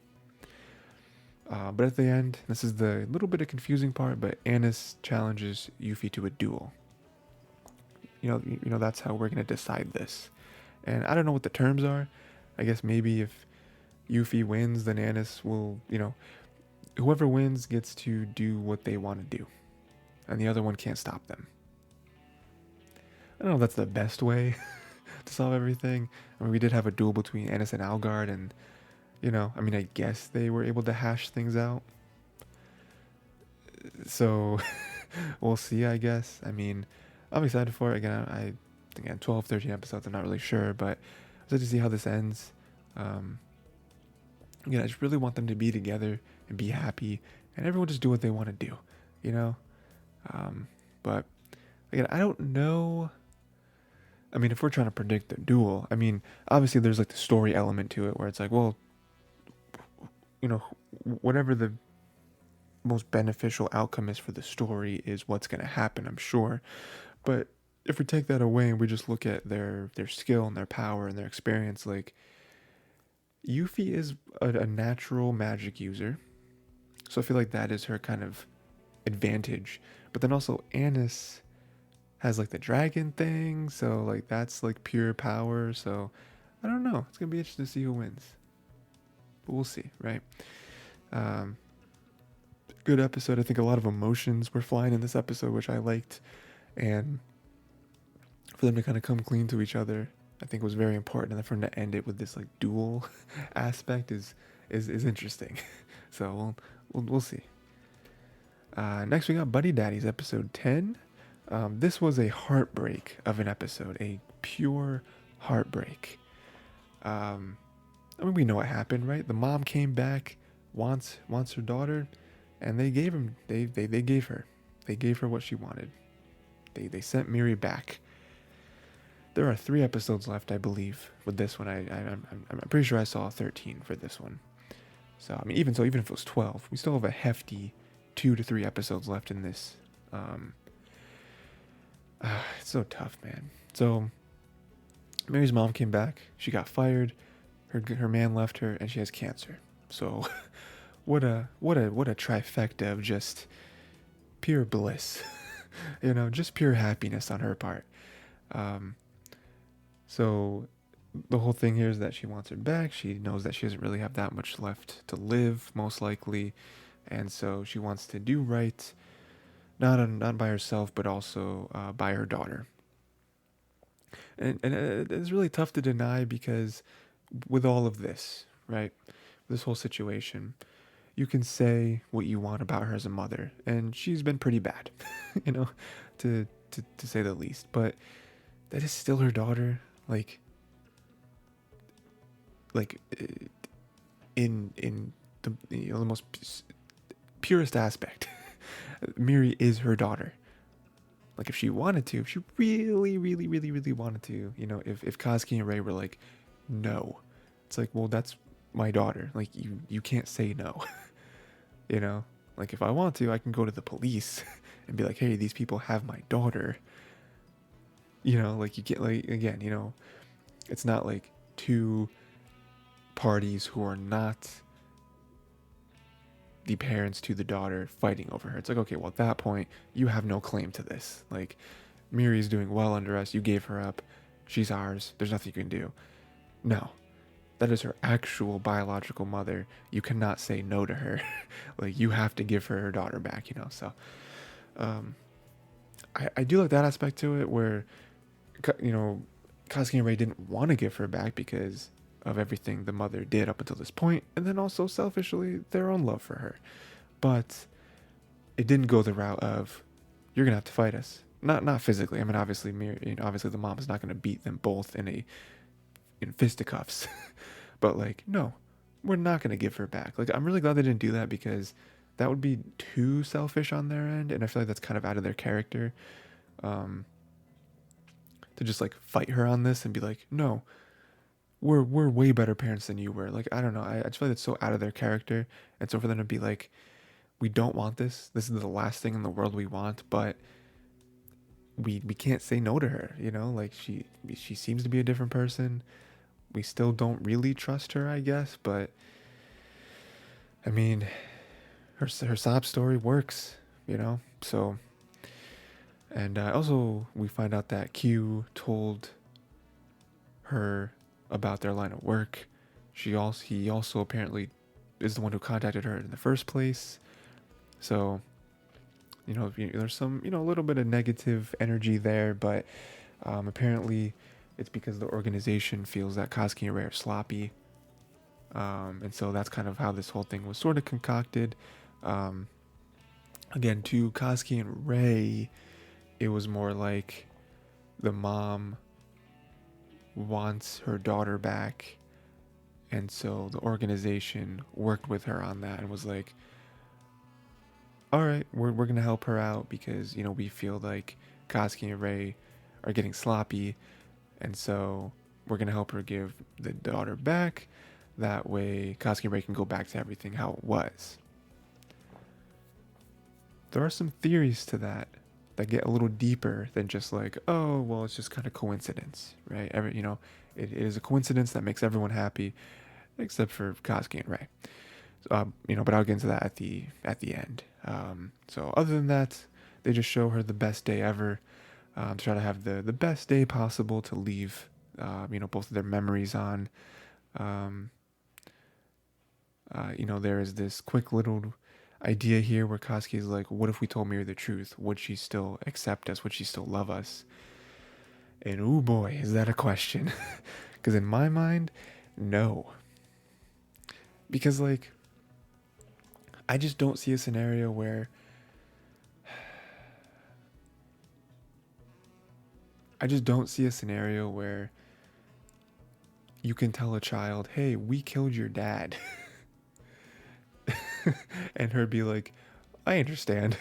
A: But at the end, this is the little bit of confusing part. But Anis challenges Yuffie to a duel. That's how we're gonna decide this, and I don't know what the terms are. I guess maybe if Yuffie wins, then Anis will, whoever wins gets to do what they want to do, and the other one can't stop them. I don't know if that's the best way to solve everything. I mean, we did have a duel between Anis and Algard, and, I guess they were able to hash things out. So, we'll see, I guess. I mean, I'm excited for it. Again, 12, 13 episodes, I'm not really sure, but I'm excited to see how this ends. I just really want them to be together and be happy, and everyone just do what they want to do, But again, I don't know. I mean, if we're trying to predict the duel, I mean, obviously there's like the story element to it where it's like, well, whatever the most beneficial outcome is for the story is what's going to happen, I'm sure. But if we take that away and we just look at their skill and their power and their experience, like Yuffie is a natural magic user, so I feel like that is her kind of advantage. But then also Anis has like the dragon thing, so like that's like pure power. So I don't know. It's gonna be interesting to see who wins, but we'll see, right? Good episode. I think a lot of emotions were flying in this episode, which I liked, and for them to kind of come clean to each other, I think was very important. And then for them to end it with this like dual aspect is interesting. So we'll see. Next we got Buddy Daddies episode 10. This was a heartbreak of an episode, a pure heartbreak. We know what happened, right? The mom came back, wants her daughter, and they gave her what she wanted. They sent Miri back. There are 3 episodes left, I believe, with this one. I'm pretty sure I saw 13 for this one. So even if it was 12, we still have a hefty 2 to 3 episodes left in this. It's so tough, man. So Mary's mom came back. She got fired. Her man left her, and she has cancer. So what a trifecta of just pure bliss. Just pure happiness on her part. So the whole thing here is that she wants her back. She knows that she doesn't really have that much left to live, most likely, and so she wants to do right, not by herself, but also by her daughter. And it's really tough to deny because with all of this, right, this whole situation, you can say what you want about her as a mother, and she's been pretty bad, to say the least. But that is still her daughter. Like in the most purest aspect, Miri is her daughter. Like if she wanted to, if she really, really, really, really wanted to, if Kazuki and Rei were like, no, it's like, well, that's my daughter. Like you can't say no. Like if I want to, I can go to the police and be like, hey, these people have my daughter. You know, like you get like again, you know, it's not like two parties who are not the parents to the daughter fighting over her. It's like, okay, well at that point you have no claim to this. Like Miri's doing well under us. You gave her up. She's ours. There's nothing you can do. No, that is her actual biological mother. You cannot say no to her. Like you have to give her daughter back. You know. So um, I do like that aspect to it where you know Kazuki and Ray didn't want to give her back because of everything the mother did up until this point, and then also selfishly their own love for her. But it didn't go the route of you're gonna have to fight us. Not physically. I mean, obviously, you know, obviously the mom is not gonna beat them both in fisticuffs. But like, no, we're not gonna give her back. Like, I'm really glad they didn't do that because that would be too selfish on their end, and I feel like that's kind of out of their character. Um, to just like fight her on this and be like, no, we're way better parents than you were. Like, I don't know. I just feel like it's so out of their character, and so for them to be like, we don't want this. This is the last thing in the world we want, but we can't say no to her, you know? Like she seems to be a different person. We still don't really trust her, I guess, but I mean, her sob story works, you know? So and also we find out that Q told her about their line of work. He also apparently is the one who contacted her in the first place. So you know, there's some, you know, a little bit of negative energy there, but apparently it's because the organization feels that Kazuki and Ray are sloppy. And so that's kind of how this whole thing was sort of concocted. Um, Again, to Kazuki and Ray, it was more like the mom wants her daughter back. And so the organization worked with her on that and was like, all right, we're gonna help her out because you know we feel like Kazuki and Ray are getting sloppy, and so we're gonna help her give the daughter back. That way, Kazuki and Ray can go back to everything how it was. There are some theories to that get a little deeper than just like, oh, well, it's just kind of coincidence, right? You know, it is a coincidence that makes everyone happy, except for Kazuki and Ray. You know, but I'll get into that at the end. So other than that, they just show her the best day ever. Try to have the best day possible to leave, you know, both of their memories on. Um, you know, there is this quick little idea here where Kazuki is like, what if we told Miri the truth? Would she still accept us? Would she still love us? And oh boy, is that a question. Because in my mind, no. Because like, I just don't see a scenario where I just don't see a scenario where you can tell a child, "Hey, we killed your dad." And her be like, "I understand."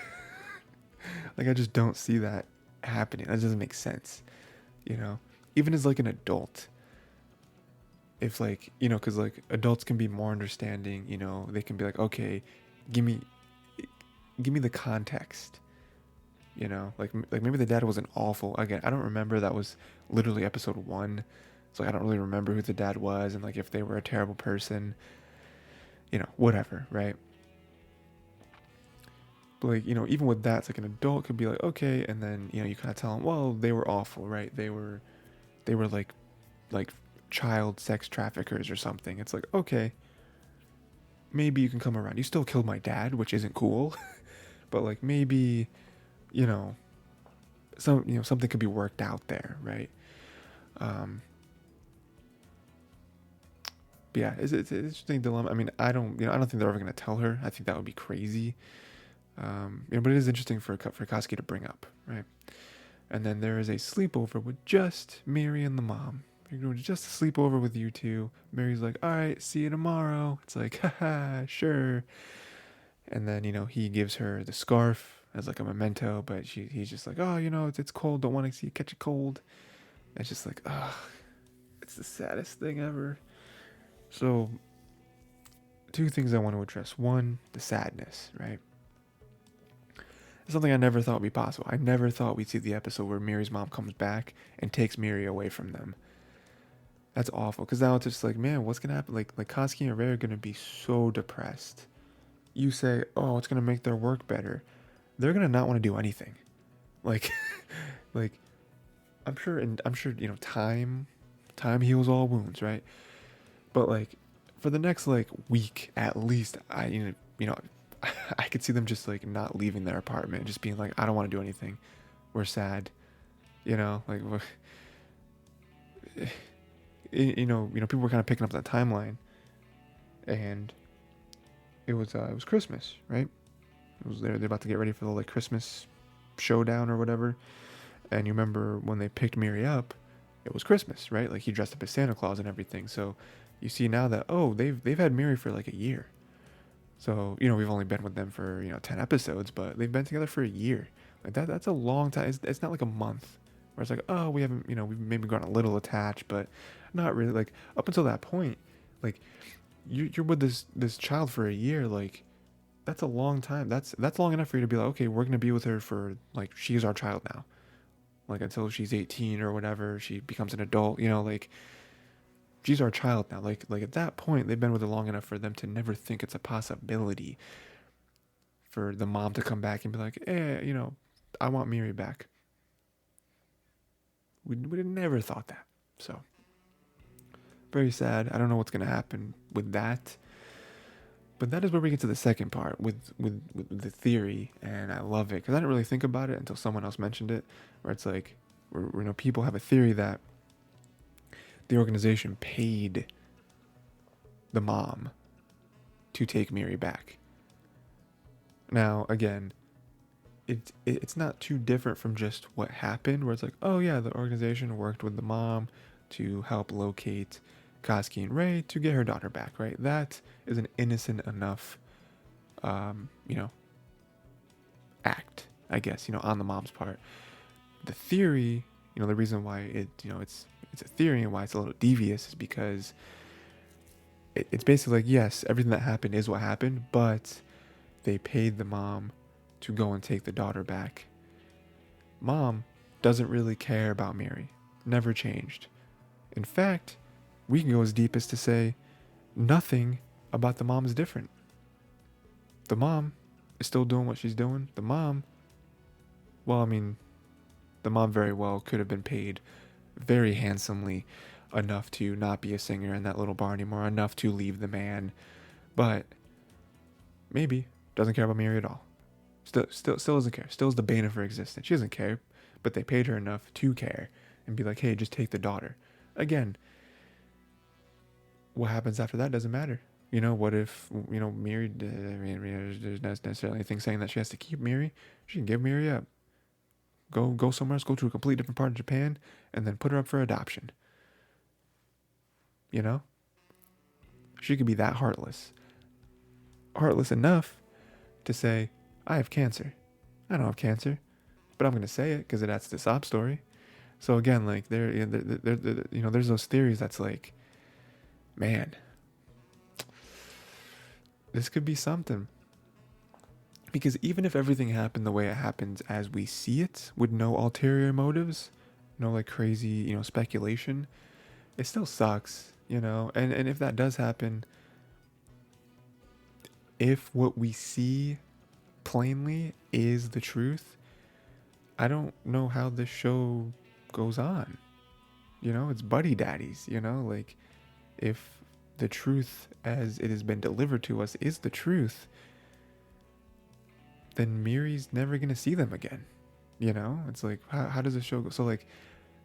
A: Like I just don't see that happening. That doesn't make sense, you know? Even as like an adult, if like, you know, cuz like adults can be more understanding, you know, they can be like, "Okay, give me the context." You know, like maybe the dad wasn't awful. Again, I don't remember. That was literally episode 1. So I don't really remember who the dad was and like if they were a terrible person, you know, whatever, right? But like, you know, even with that, it's like an adult could be like, okay, and then, you know, you kind of tell them, well, they were awful, right? They were like child sex traffickers or something. It's like, okay, maybe you can come around. You still killed my dad, which isn't cool. But like maybe, you know, something could be worked out there, right? Um but yeah, it's an interesting dilemma. I mean, I don't think they're ever going to tell her. I think that would be crazy. You know, but it is interesting for Koski to bring up, right? And then there is a sleepover with just Mary and the mom. You're doing just a sleepover with you two. Mary's like, all right, see you tomorrow. It's like, haha, sure. And then, you know, he gives her the scarf as like a memento, but he's just like, oh, you know, it's cold. Don't want to see you catch a cold. And it's just like, ugh, it's the saddest thing ever. So, two things I want to address. One, the sadness, right? something I never thought would be possible. I never thought we'd see the episode where Miri's mom comes back and takes Miri away from them. That's awful. Because now it's just like, man, what's gonna happen? Like Katsuki and Rei are gonna be so depressed. You say, oh, it's gonna make their work better. They're gonna not want to do anything. Like, like I'm sure time heals all wounds, right? But like, for the next like week at least, I could see them just like not leaving their apartment, just being like, I don't want to do anything. We're sad, like people were kind of picking up that timeline, and it was Christmas, right? It was they're about to get ready for the like Christmas showdown or whatever. And you remember when they picked Miri up, it was Christmas, right? Like he dressed up as Santa Claus and everything. So you see now that they've had Miri for like a year. So we've only been with them for 10 episodes, but they've been together for a year. Like that's a long time. It's not like a month where it's like, oh, we haven't we've maybe gotten a little attached, but not really. Like up until that point, like you're with this child for a year. Like that's a long time. That's long enough for you to be like, okay, we're gonna be with her for like she's our child now, like until she's 18 or whatever, she becomes an adult. Like she's our child now. Like at that point, they've been with her long enough for them to never think it's a possibility for the mom to come back and be like, I want Miri back. We'd never thought that. So very sad. I don't know what's gonna happen with that. But that is where we get to the second part with the theory, and I love it because I didn't really think about it until someone else mentioned it, where it's like, people have a theory that the organization paid the mom to take Miri back. Now, again, it's not too different from just what happened, where it's like, oh yeah, the organization worked with the mom to help locate Katsuki and Rei to get her daughter back, right? That is an innocent enough, act, I guess, on the mom's part. The theory, the reason why it's a theory and why it's a little devious is because it's basically like, yes, everything that happened is what happened, but they paid the mom to go and take the daughter back. Mom doesn't really care about Miri. Never changed. In fact, we can go as deep as to say nothing about the mom is different. The mom is still doing what she's doing. The mom very well could have been paid very handsomely enough to not be a singer in that little bar anymore, enough to leave the man, but maybe doesn't care about Miri at all. Still doesn't care. Still is the bane of her existence. She doesn't care, but they paid her enough to care and be like, hey, just take the daughter. Again, what happens after that doesn't matter. What if, Miri, there's not necessarily anything saying that she has to keep Miri. She can give Miri up. Go somewhere else, go to a completely different part of Japan, and then put her up for adoption. She could be that heartless. Heartless enough to say, I have cancer. I don't have cancer, but I'm going to say it because it adds to the sob story. So again, like there's those theories that's like, man, this could be something. Because even if everything happened the way it happens as we see it, with no ulterior motives, no like crazy, speculation, it still sucks, and if that does happen, if what we see plainly is the truth, I don't know how this show goes on. It's buddy daddies, like if the truth as it has been delivered to us is the truth, then Miri's never going to see them again. It's like, how does the show go? So like,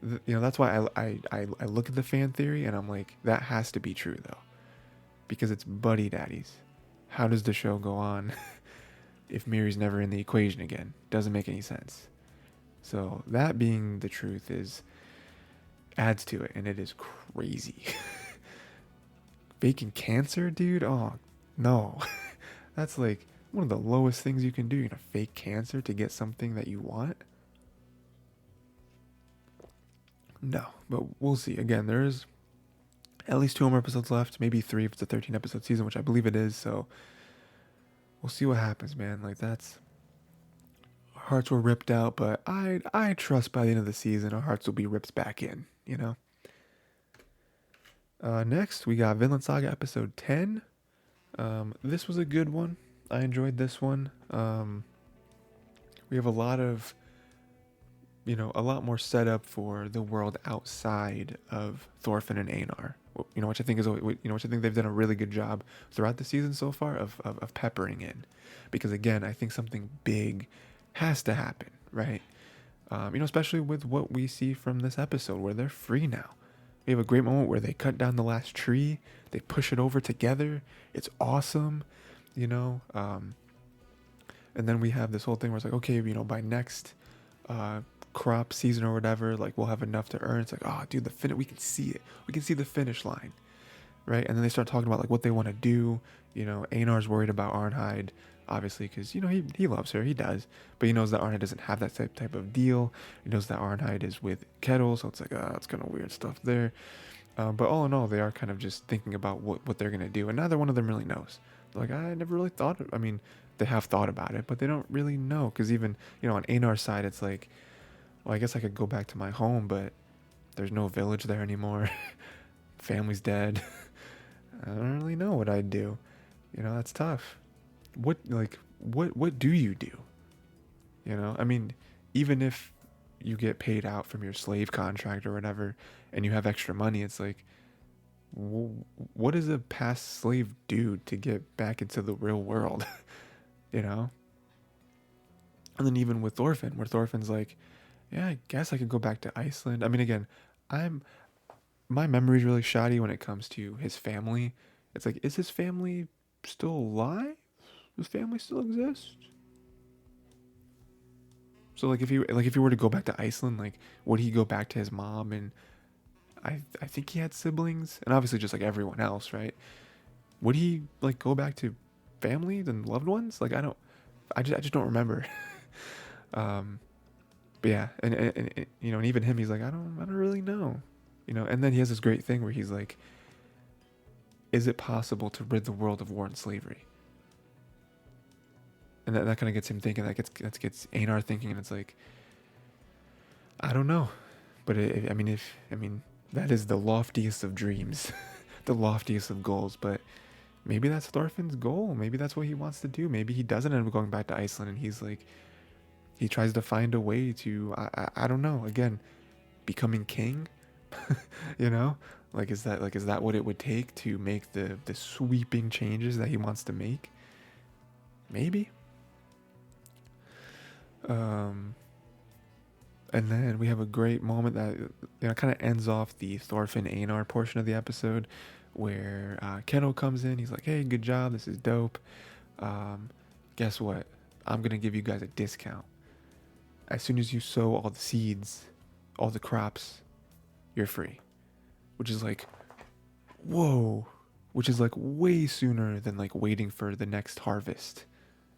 A: that's why I look at the fan theory and I'm like, that has to be true though, because it's buddy daddies. How does the show go on if Miri's never in the equation again? Doesn't make any sense. So that being the truth adds to it, and it is crazy. Faking cancer, dude? Oh, no. That's like one of the lowest things you can do. You're gonna fake cancer to get something that you want? No, but we'll see. Again, there's at least 2 more episodes left, maybe 3 if it's a 13 episode season, which I believe it is. So we'll see what happens, man. Like that's hearts were ripped out, but I trust by the end of the season our hearts will be ripped back in, you know. Next we got Vinland Saga episode 10. This was a good one. I enjoyed this one. We have a lot of, a lot more setup for the world outside of Thorfinn and Einar. Which I think which I think they've done a really good job throughout the season so far of peppering in, because again, I think something big has to happen, right? Especially with what we see from this episode where they're free now. We have a great moment where they cut down the last tree, they push it over together. It's awesome, you know. And then we have this whole thing where it's like, okay, by next crop season or whatever, like we'll have enough to earn. It's like, oh, dude, we can see it. We can see the finish line, right? And then they start talking about like what they want to do. Einar's worried about Arnheid, obviously, because he loves her, he does, but he knows that Arnheid doesn't have that type of deal. He knows that Arnheid is with Kettle, so it's like, it's kind of weird stuff there. But all in all, they are kind of just thinking about what they're gonna do, and neither one of them really knows. Like, I never really thought. I mean, they have thought about it, but they don't really know, because even on Einar's side, it's like, well, I guess I could go back to my home, but there's no village there anymore. Family's dead. I don't really know what I'd do. That's tough. What do you do? I mean, even if you get paid out from your slave contract or whatever, and you have extra money, it's like, what does a past slave do to get back into the real world? And then even with Thorfinn, where Thorfinn's like, yeah, I guess I could go back to Iceland. I mean, again, my memory's really shoddy when it comes to his family. It's like, is his family still alive? Does family still exist? So like if he were to go back to Iceland, like would he go back to his mom? And I think he had siblings, and obviously just like everyone else, right? Would he like go back to family and loved ones? Like I just don't remember. But yeah, and and even him, he's like, I don't really know, And then he has this great thing where he's like, is it possible to rid the world of war and slavery? And that kind of gets him thinking. That gets Einar thinking, and it's like, I don't know, but I mean that is the loftiest of dreams, the loftiest of goals. But maybe that's Thorfinn's goal. Maybe that's what he wants to do. Maybe he doesn't end up going back to Iceland, and he's like, he tries to find a way to, I don't know, again, becoming king. Like is that what it would take to make the sweeping changes that he wants to make? Maybe. And then we have a great moment that kind of ends off the Thorfinn Einar portion of the episode, where Keno comes in. He's like, hey, good job, this is dope. Guess what, I'm gonna give you guys a discount. As soon as you sow all the seeds, all the crops, you're free. Which is like, whoa. Which is like way sooner than like waiting for the next harvest.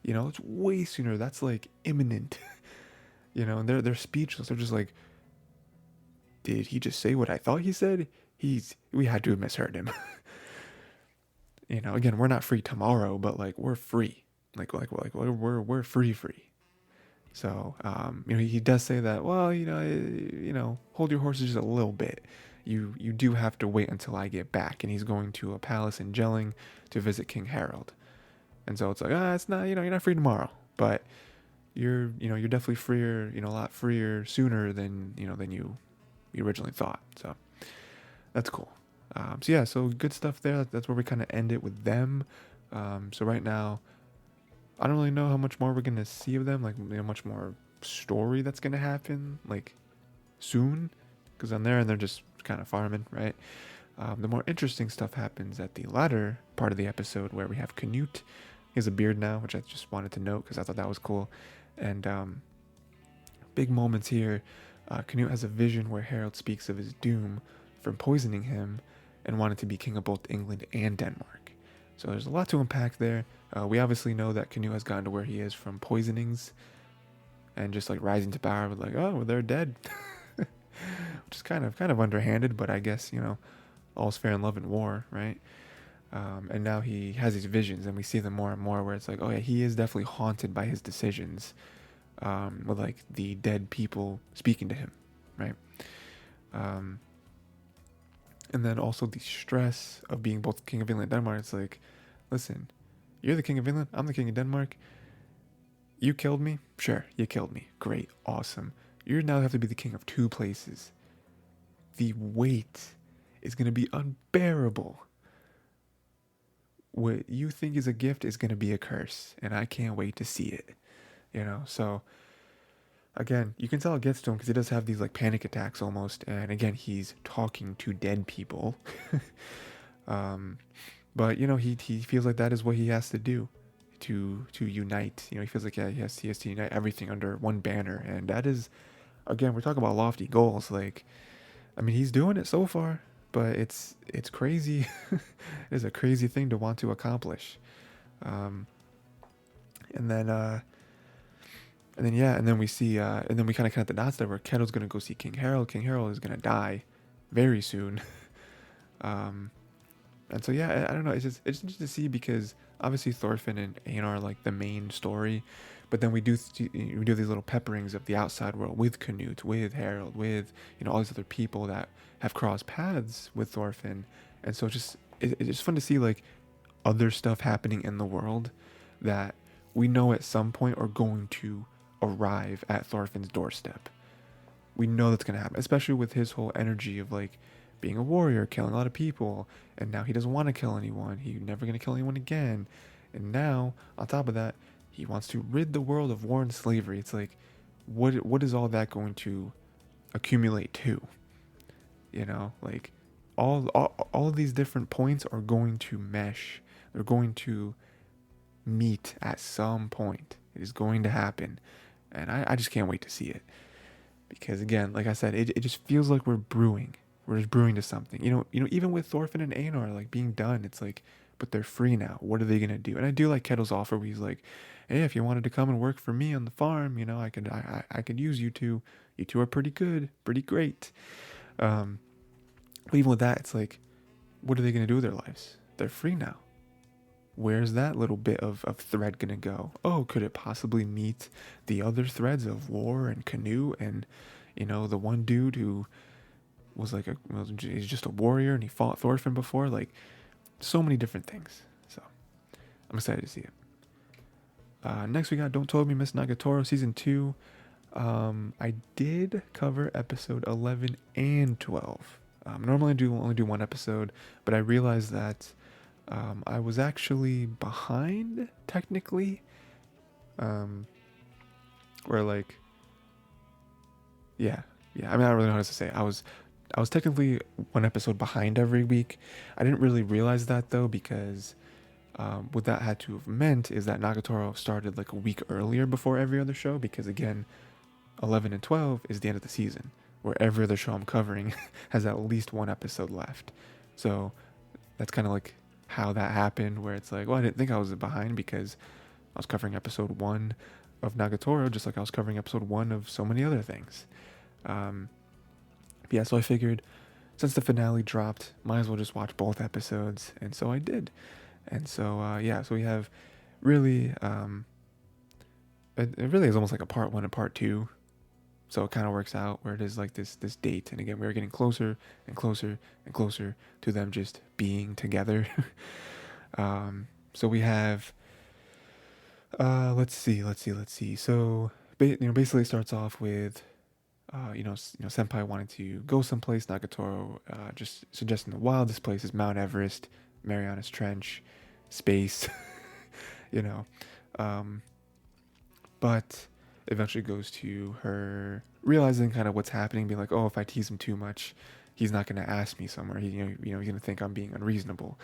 A: It's way sooner. That's like imminent. And they're speechless. They're just like, did he just say what I thought he said? We had to have misheard him. Again, we're not free tomorrow, but like we're free. Like we're free. So, he does say that, well, hold your horses just a little bit. You do have to wait until I get back. And he's going to a palace in Jelling to visit King Harold. And so it's like, it's not, you're not free tomorrow, but you're definitely freer, a lot freer sooner than you originally thought. So that's cool. So good stuff there. That's where we kind of end it with them. So right now, I don't really know how much more we're going to see of them, like, much more story that's going to happen, like, soon, because on there, and they're just kind of farming, right? The more interesting stuff happens at the latter part of the episode, where we have Canute. He has a beard now, which I just wanted to note, because I thought that was cool, and big moments here. Canute has a vision where Harold speaks of his doom from poisoning him, and wanted to be king of both England and Denmark. So there's a lot to unpack there. We obviously know that Canute has gotten to where he is from poisonings and just like rising to power with like, oh, well, they're dead. Which is kind of underhanded, but I guess, all's fair in love and war, right? And now he has these visions, and we see them more and more where it's like, oh yeah, he is definitely haunted by his decisions. with like the dead people speaking to him, right? Um, and then also the stress of being both king of Vinland and Denmark. It's like, listen, you're the king of Vinland, I'm the king of Denmark. You killed me? Sure, you killed me. Great, awesome. You now have to be the king of two places. The weight is going to be unbearable. What you think is a gift is going to be a curse, and I can't wait to see it. So again, you can tell it gets to him because he does have these like panic attacks almost, and again, he's talking to dead people. um, but he feels like that is what he has to do to unite. He feels like, yeah, he has to unite everything under one banner, and that is, again, we're talking about lofty goals. Like, I mean, he's doing it so far, but it's crazy. It's a crazy thing to want to accomplish. Um, and then and then we see and then we kind of connect the dots there where Keto's gonna go see King Harold. King Harold is gonna die very soon. um, and so yeah, I don't know. It's interesting to see because obviously Thorfinn and Einar are like the main story, but then we do these little pepperings of the outside world with Canute, with Harold, with all these other people that have crossed paths with Thorfinn, and so it's just fun to see like other stuff happening in the world that we know at some point are going to arrive at Thorfinn's doorstep. We know that's going to happen, especially with his whole energy of like being a warrior, killing a lot of people, and now he doesn't want to kill anyone. He's never going to kill anyone again. And now, on top of that, he wants to rid the world of war and slavery. It's like, what is all that going to accumulate to? Like all of these different points are going to mesh. They're going to meet at some point. It is going to happen. And I just can't wait to see it. Because again, like I said, it just feels like we're brewing. We're just brewing to something. Even with Thorfinn and Einar like being done, it's like, but they're free now. What are they gonna do? And I do like Kettle's offer where he's like, hey, if you wanted to come and work for me on the farm, I could use you two. You two are pretty good, pretty great. But even with that, it's like, what are they gonna do with their lives? They're free now. Where's that little bit of thread gonna go? Oh, could it possibly meet the other threads of war and canoe and, the one dude who was he's just a warrior and he fought Thorfinn before? Like, so many different things. So, I'm excited to see it. Next we got Don't Tell Me Miss Nagatoro Season 2. I did cover episode 11 and 12. Normally I only do one episode, but I realized that I was actually behind technically, where like, yeah. I mean, I don't really know how to say it. I was technically one episode behind every week. I didn't really realize that though, because what that had to have meant is that Nagatoro started like a week earlier before every other show, because again, 11 and 12 is the end of the season, where every other show I'm covering has at least one episode left. So that's kind of like how that happened, where it's like, well, I didn't think I was behind because I was covering episode 1 of Nagatoro just like I was covering episode 1 of so many other things. Yeah, so I figured since the finale dropped, might as well just watch both episodes, and so I did. And so so we have really it really is almost like a part 1 and part 2. So it kind of works out where it is like this date, and again, we're getting closer and closer and closer to them just being together. So we have, let's see. So basically, it starts off with, Senpai wanting to go someplace. Nagatoro just suggesting the wildest places: Mount Everest, Marianas Trench, space. you know, but eventually goes to her realizing kind of what's happening, being like, oh, if I tease him too much, he's not going to ask me somewhere. He's going to think I'm being unreasonable.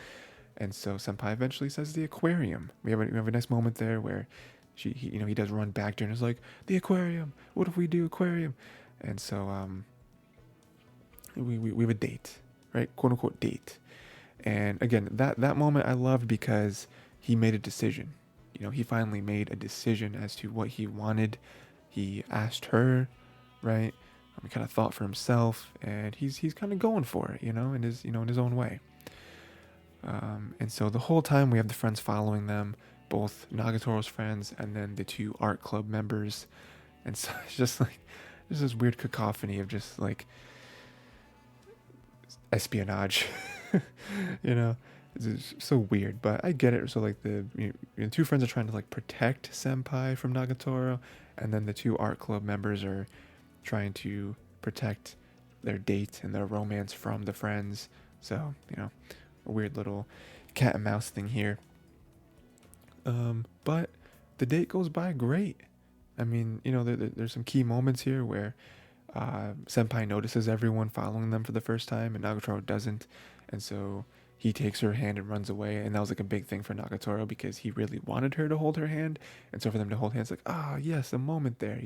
A: And so Senpai eventually says the aquarium. We have a nice moment there where he does run back to her and is like, the aquarium. What if we do aquarium? And so we have a date, right? Quote unquote date. And again, that moment I loved because he made a decision. He finally made a decision as to what he wanted. He asked her, right? He kind of thought for himself, and he's kind of going for it, in his own way. And so the whole time we have the friends following them, both Nagatoro's friends and then the 2 art club members. And so it's just like there's this weird cacophony of just like espionage. you know, it's so weird, but I get it. So like the two friends are trying to like protect Senpai from Nagatoro, and then the two art club members are trying to protect their date and their romance from the friends. So a weird little cat and mouse thing here. But the date goes by great. I mean, there's some key moments here where Senpai notices everyone following them for the first time, and Nagatoro doesn't, and so he takes her hand and runs away. And that was like a big thing for Nagatoro because he really wanted her to hold her hand, and so for them to hold hands, like, yes, a moment there,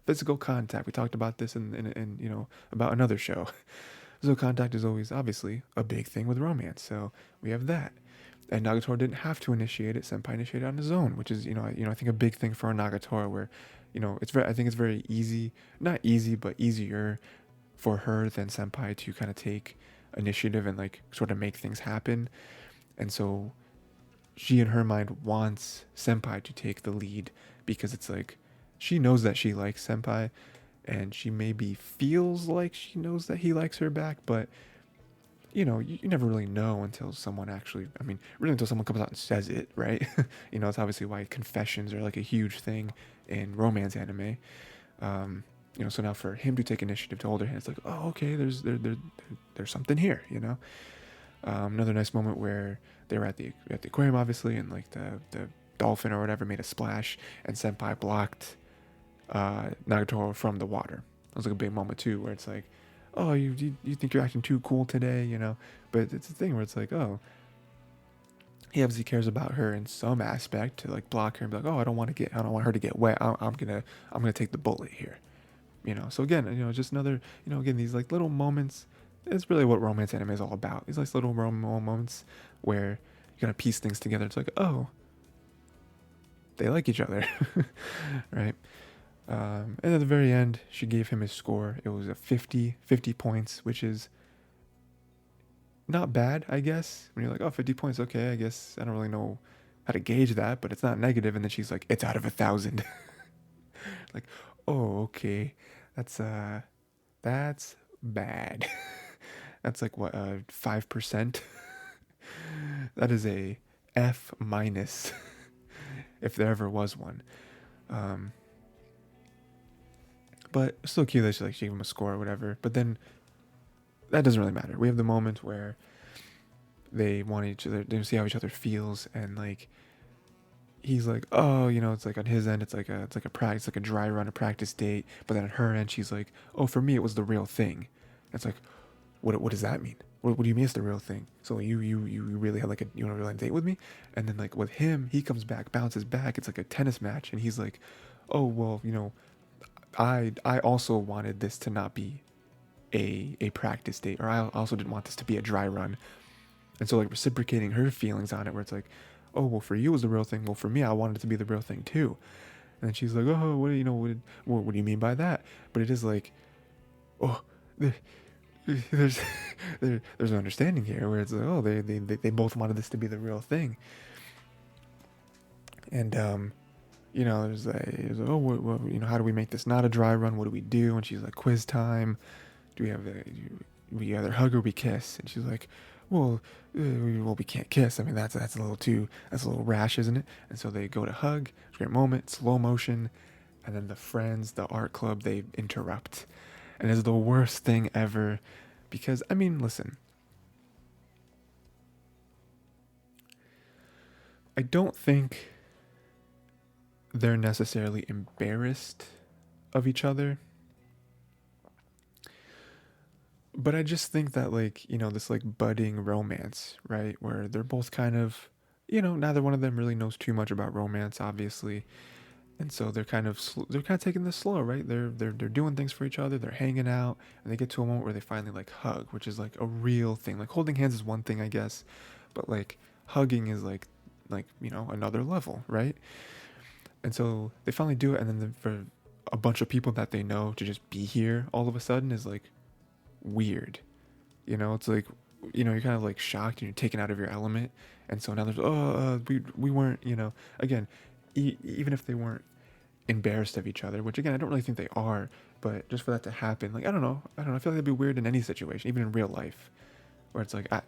A: physical contact. We talked about this in about another show. Physical contact is always obviously a big thing with romance, so we have that. And Nagatoro didn't have to initiate it; Senpai initiated on his own, which is I think a big thing for Nagatoro, where I think it's very easy, not easy, but easier for her than Senpai to kind of take initiative and like sort of make things happen. And so she in her mind wants Senpai to take the lead because it's like she knows that she likes Senpai, and she maybe feels like she knows that he likes her back, but you never really know until someone actually, I mean, really until someone comes out and says it, right? It's obviously why confessions are like a huge thing in romance anime. So now for him to take initiative to hold her hand, it's like, oh, okay, there's something here, Another nice moment where they were at the aquarium, obviously, and like the dolphin or whatever made a splash, and Senpai blocked Nagatoro from the water. That was like a big moment too, where it's like, oh, you think you're acting too cool today, But it's a thing where it's like, oh, he obviously cares about her in some aspect to like block her and be like, oh, I don't want her to get wet. I'm gonna take the bullet here, So again, just another, again, these like little moments. It's really what romance anime is all about. These like little moments where you're gonna piece things together. It's like, oh, they like each other, right? And at the very end, she gave him his score. It was a 50 points, which is not bad, I guess. When you're like, oh, 50 points, okay, I guess I don't really know how to gauge that, but it's not negative. And then she's like, it's out of 1,000. Like, oh, okay, that's bad. That's like what, 5%. That is a F minus, if there ever was one. But still cute that she gave him a score or whatever. But then that doesn't really matter. We have the moment where they want each other, they see how each other feels, and like he's like, oh, it's like on his end, it's like a practice, like a dry run, a practice date. But then on her end, she's like, oh, for me, it was the real thing. It's like, what does that mean? What do you mean it's the real thing? So you really had like you want to really date with me? And then like with him, he comes back, bounces back. It's like a tennis match, and he's like, oh well, I also wanted this to not be a practice date, or I also didn't want this to be a dry run. And so like reciprocating her feelings on it, where it's like, oh well, for you it was the real thing. Well, for me, I wanted it to be the real thing too. And then she's like, oh, what do you mean by that? But it is like, oh, there's there's an understanding here where it's like, oh, they both wanted this to be the real thing. And there's like, oh, what, how do we make this not a dry run? What do we do? And she's like, quiz time. Do we either hug or we kiss? And she's like, well, we can't kiss. I mean, that's a little rash, isn't it? And so they go to hug. It's a great moment, slow motion, and then the friends, the art club, they interrupt, and it's the worst thing ever, because I mean, listen, I don't think they're necessarily embarrassed of each other. But I just think that like, this like budding romance, right? Where they're both kind of, neither one of them really knows too much about romance, obviously. And so they're kind of taking this slow, right? They're doing things for each other, they're hanging out, and they get to a moment where they finally like hug, which is like a real thing. Like holding hands is one thing, I guess, but like hugging is like another level, right? And so they finally do it, and then for a bunch of people that they know to just be here all of a sudden is like weird. It's like, you're kind of like shocked and you're taken out of your element. And so now there's, we weren't, again, even if they weren't embarrassed of each other, which again I don't really think they are, but just for that to happen, like I don't know, I feel like that'd be weird in any situation, even in real life, where it's like out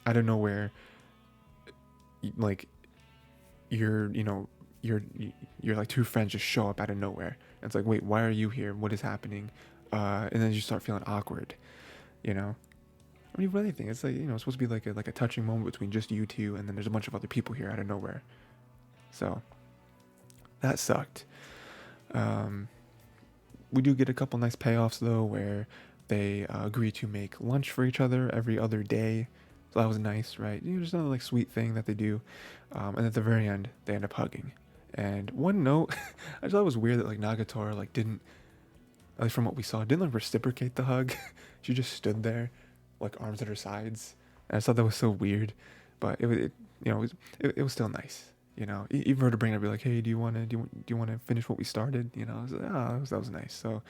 A: of nowhere, like you're you know you're like two friends just show up out of nowhere. And it's like, wait, why are you here? What is happening? And then you start feeling awkward, you know. I mean, with anything, it's like, it's supposed to be like a touching moment between just you two, and then there's a bunch of other people here out of nowhere. So that sucked. We do get a couple nice payoffs though, where they agree to make lunch for each other every other day. So that was nice, right? Just another like sweet thing that they do. And at the very end, they end up hugging. And one note, I just thought it was weird that like Nagatoro like didn't, at least from what we saw, didn't like reciprocate the hug. She just stood there, like arms at her sides. And I thought that was so weird, but it was still nice. Even for her to bring it up, be like, hey, do you want to finish what we started? I was like, that was nice. So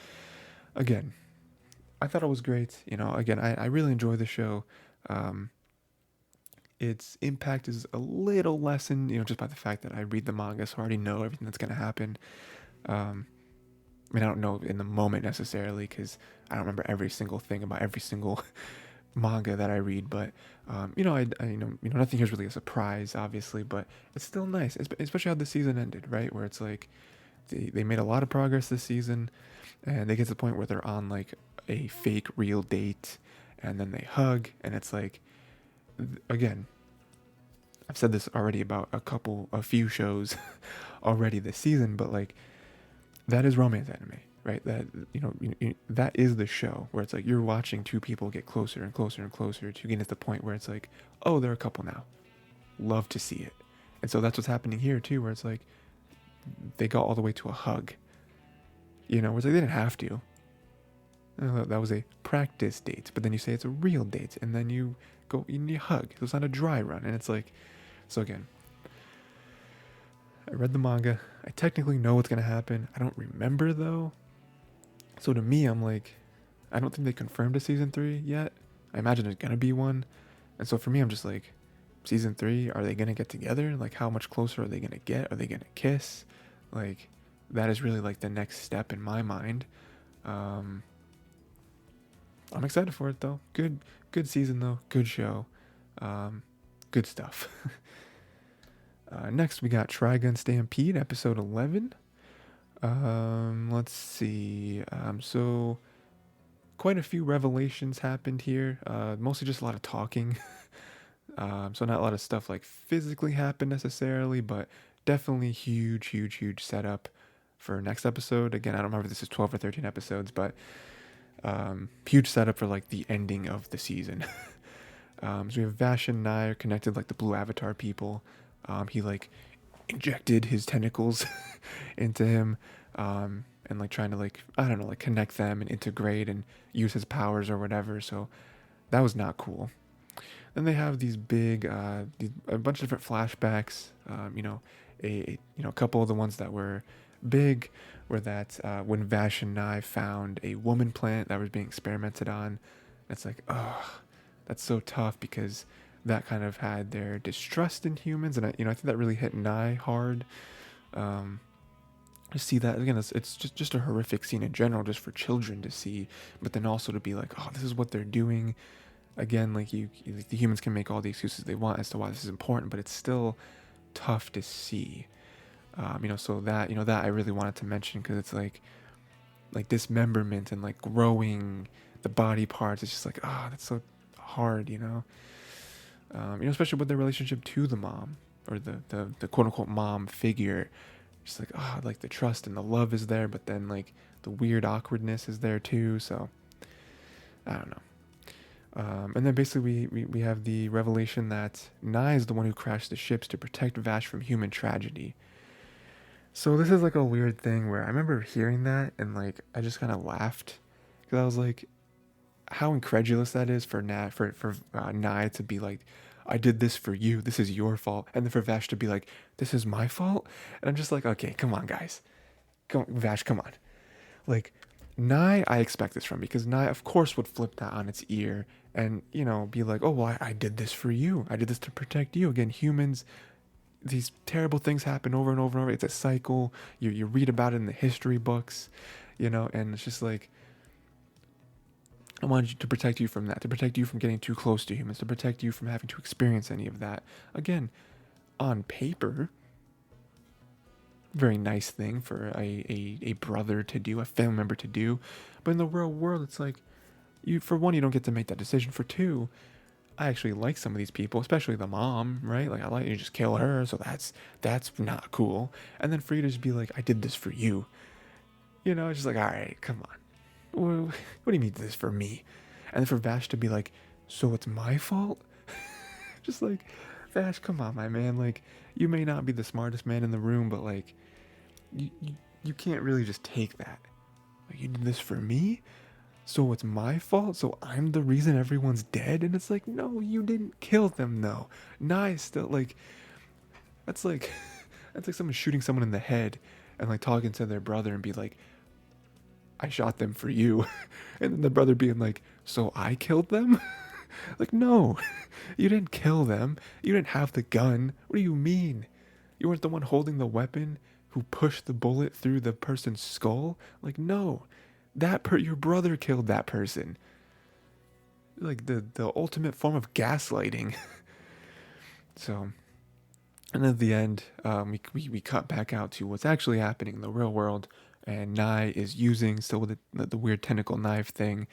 A: again, I thought it was great. Again, I really enjoy the show. Its impact is a little lessened, just by the fact that I read the manga, so I already know everything that's going to happen. I mean, I don't know in the moment necessarily, because I don't remember every single thing about every single manga that I read, but nothing here is really a surprise, obviously, but it's still nice, especially how the season ended, right? Where it's like they made a lot of progress this season, and they get to the point where they're on like a fake real date, and then they hug, and it's like, again, I've said this already about a few shows already this season, but like that is romance anime, right? That that is the show where it's like you're watching two people get closer and closer and closer to getting to the point where it's like, oh, they're a couple now. Love to see it. And so that's what's happening here too, where it's like they got all the way to a hug. Where it's like they didn't have to. That was a practice date, but then you say it's a real date, and then you go and you hug. So it's not a dry run, and it's like, so again, I read the manga. I technically know what's gonna happen. I don't remember though. So to me, I'm like, I don't think they confirmed a season 3 yet. I imagine there's gonna be one, and so for me, I'm just like, season 3, are they gonna get together? Like, how much closer are they gonna get? Are they gonna kiss? Like, that is really like the next step in my mind. I'm excited for it though. Good season though. Good show. Good stuff. Next we got Trigun Stampede episode 11. Let's see. So quite a few revelations happened here. Mostly just a lot of talking. So not a lot of stuff like physically happened necessarily, but definitely huge setup for next episode. Again, I don't remember if this is 12 or 13 episodes, but huge setup for like the ending of the season. So we have Vash and Nye are connected like the blue avatar people. He like injected his tentacles into him, and like trying to like, I don't know, like connect them and integrate and use his powers or whatever. So that was not cool. Then they have these big, a bunch of different flashbacks. A couple of the ones that were big were that when Vash and Nye found a woman plant that was being experimented on. It's like, oh, that's so tough, because that kind of had their distrust in humans, and I think that really hit Nye hard. To see that again, it's just a horrific scene in general, just for children to see, but then also to be like, oh, this is what they're doing. Again, like the humans can make all the excuses they want as to why this is important, but it's still tough to see. So that that I really wanted to mention, because it's like dismemberment and like growing the body parts. It's just like, that's so hard, especially with their relationship to the mom, or the quote unquote mom figure. Just like, like the trust and the love is there, but then like the weird awkwardness is there too. So I don't know. And then basically we have the revelation that Nye is the one who crashed the ships to protect Vash from human tragedy. So this is like a weird thing where I remember hearing that and like I just kind of laughed, because I was like, how incredulous that is for Nye to be like, I did this for you, this is your fault, and then for Vash to be like, this is my fault. And I'm just like, okay, come on guys, Vash, come on. Like, Nye, I expect this from, because Nye of course would flip that on its ear and be like, oh well, I did this for you, I did this to protect you. Again, humans these terrible things happen over and over and over. It's a cycle. You read about it in the history books, and it's just like, I wanted to protect you from that, to protect you from getting too close to humans, to protect you from having to experience any of that. Again, on paper, very nice thing for a brother to do, a family member to do. But in the real world, it's like, for one, you don't get to make that decision. For two, I actually like some of these people, especially the mom, right? Like, I like you just kill her, so that's not cool. And then for you to just be like, I did this for you. It's just like, all right, come on. What do you mean this for me? And then for Vash to be like, so it's my fault? Just like, Vash, come on, my man. Like, you may not be the smartest man in the room, but like, you can't really just take that. Like, you did this for me? So it's my fault? So I'm the reason everyone's dead? And it's like, no, you didn't kill them, though. Nice, still, like, that's like, that's like someone shooting someone in the head and like talking to their brother and be like, I shot them for you. And then the brother being like, so I killed them? Like, no, you didn't kill them. You didn't have the gun. What do you mean? You weren't the one holding the weapon who pushed the bullet through the person's skull? Like, no, your brother killed that person. Like the ultimate form of gaslighting. So, and at the end, we cut back out to what's actually happening in the real world. And Nai is using, still with the weird tentacle knife thing,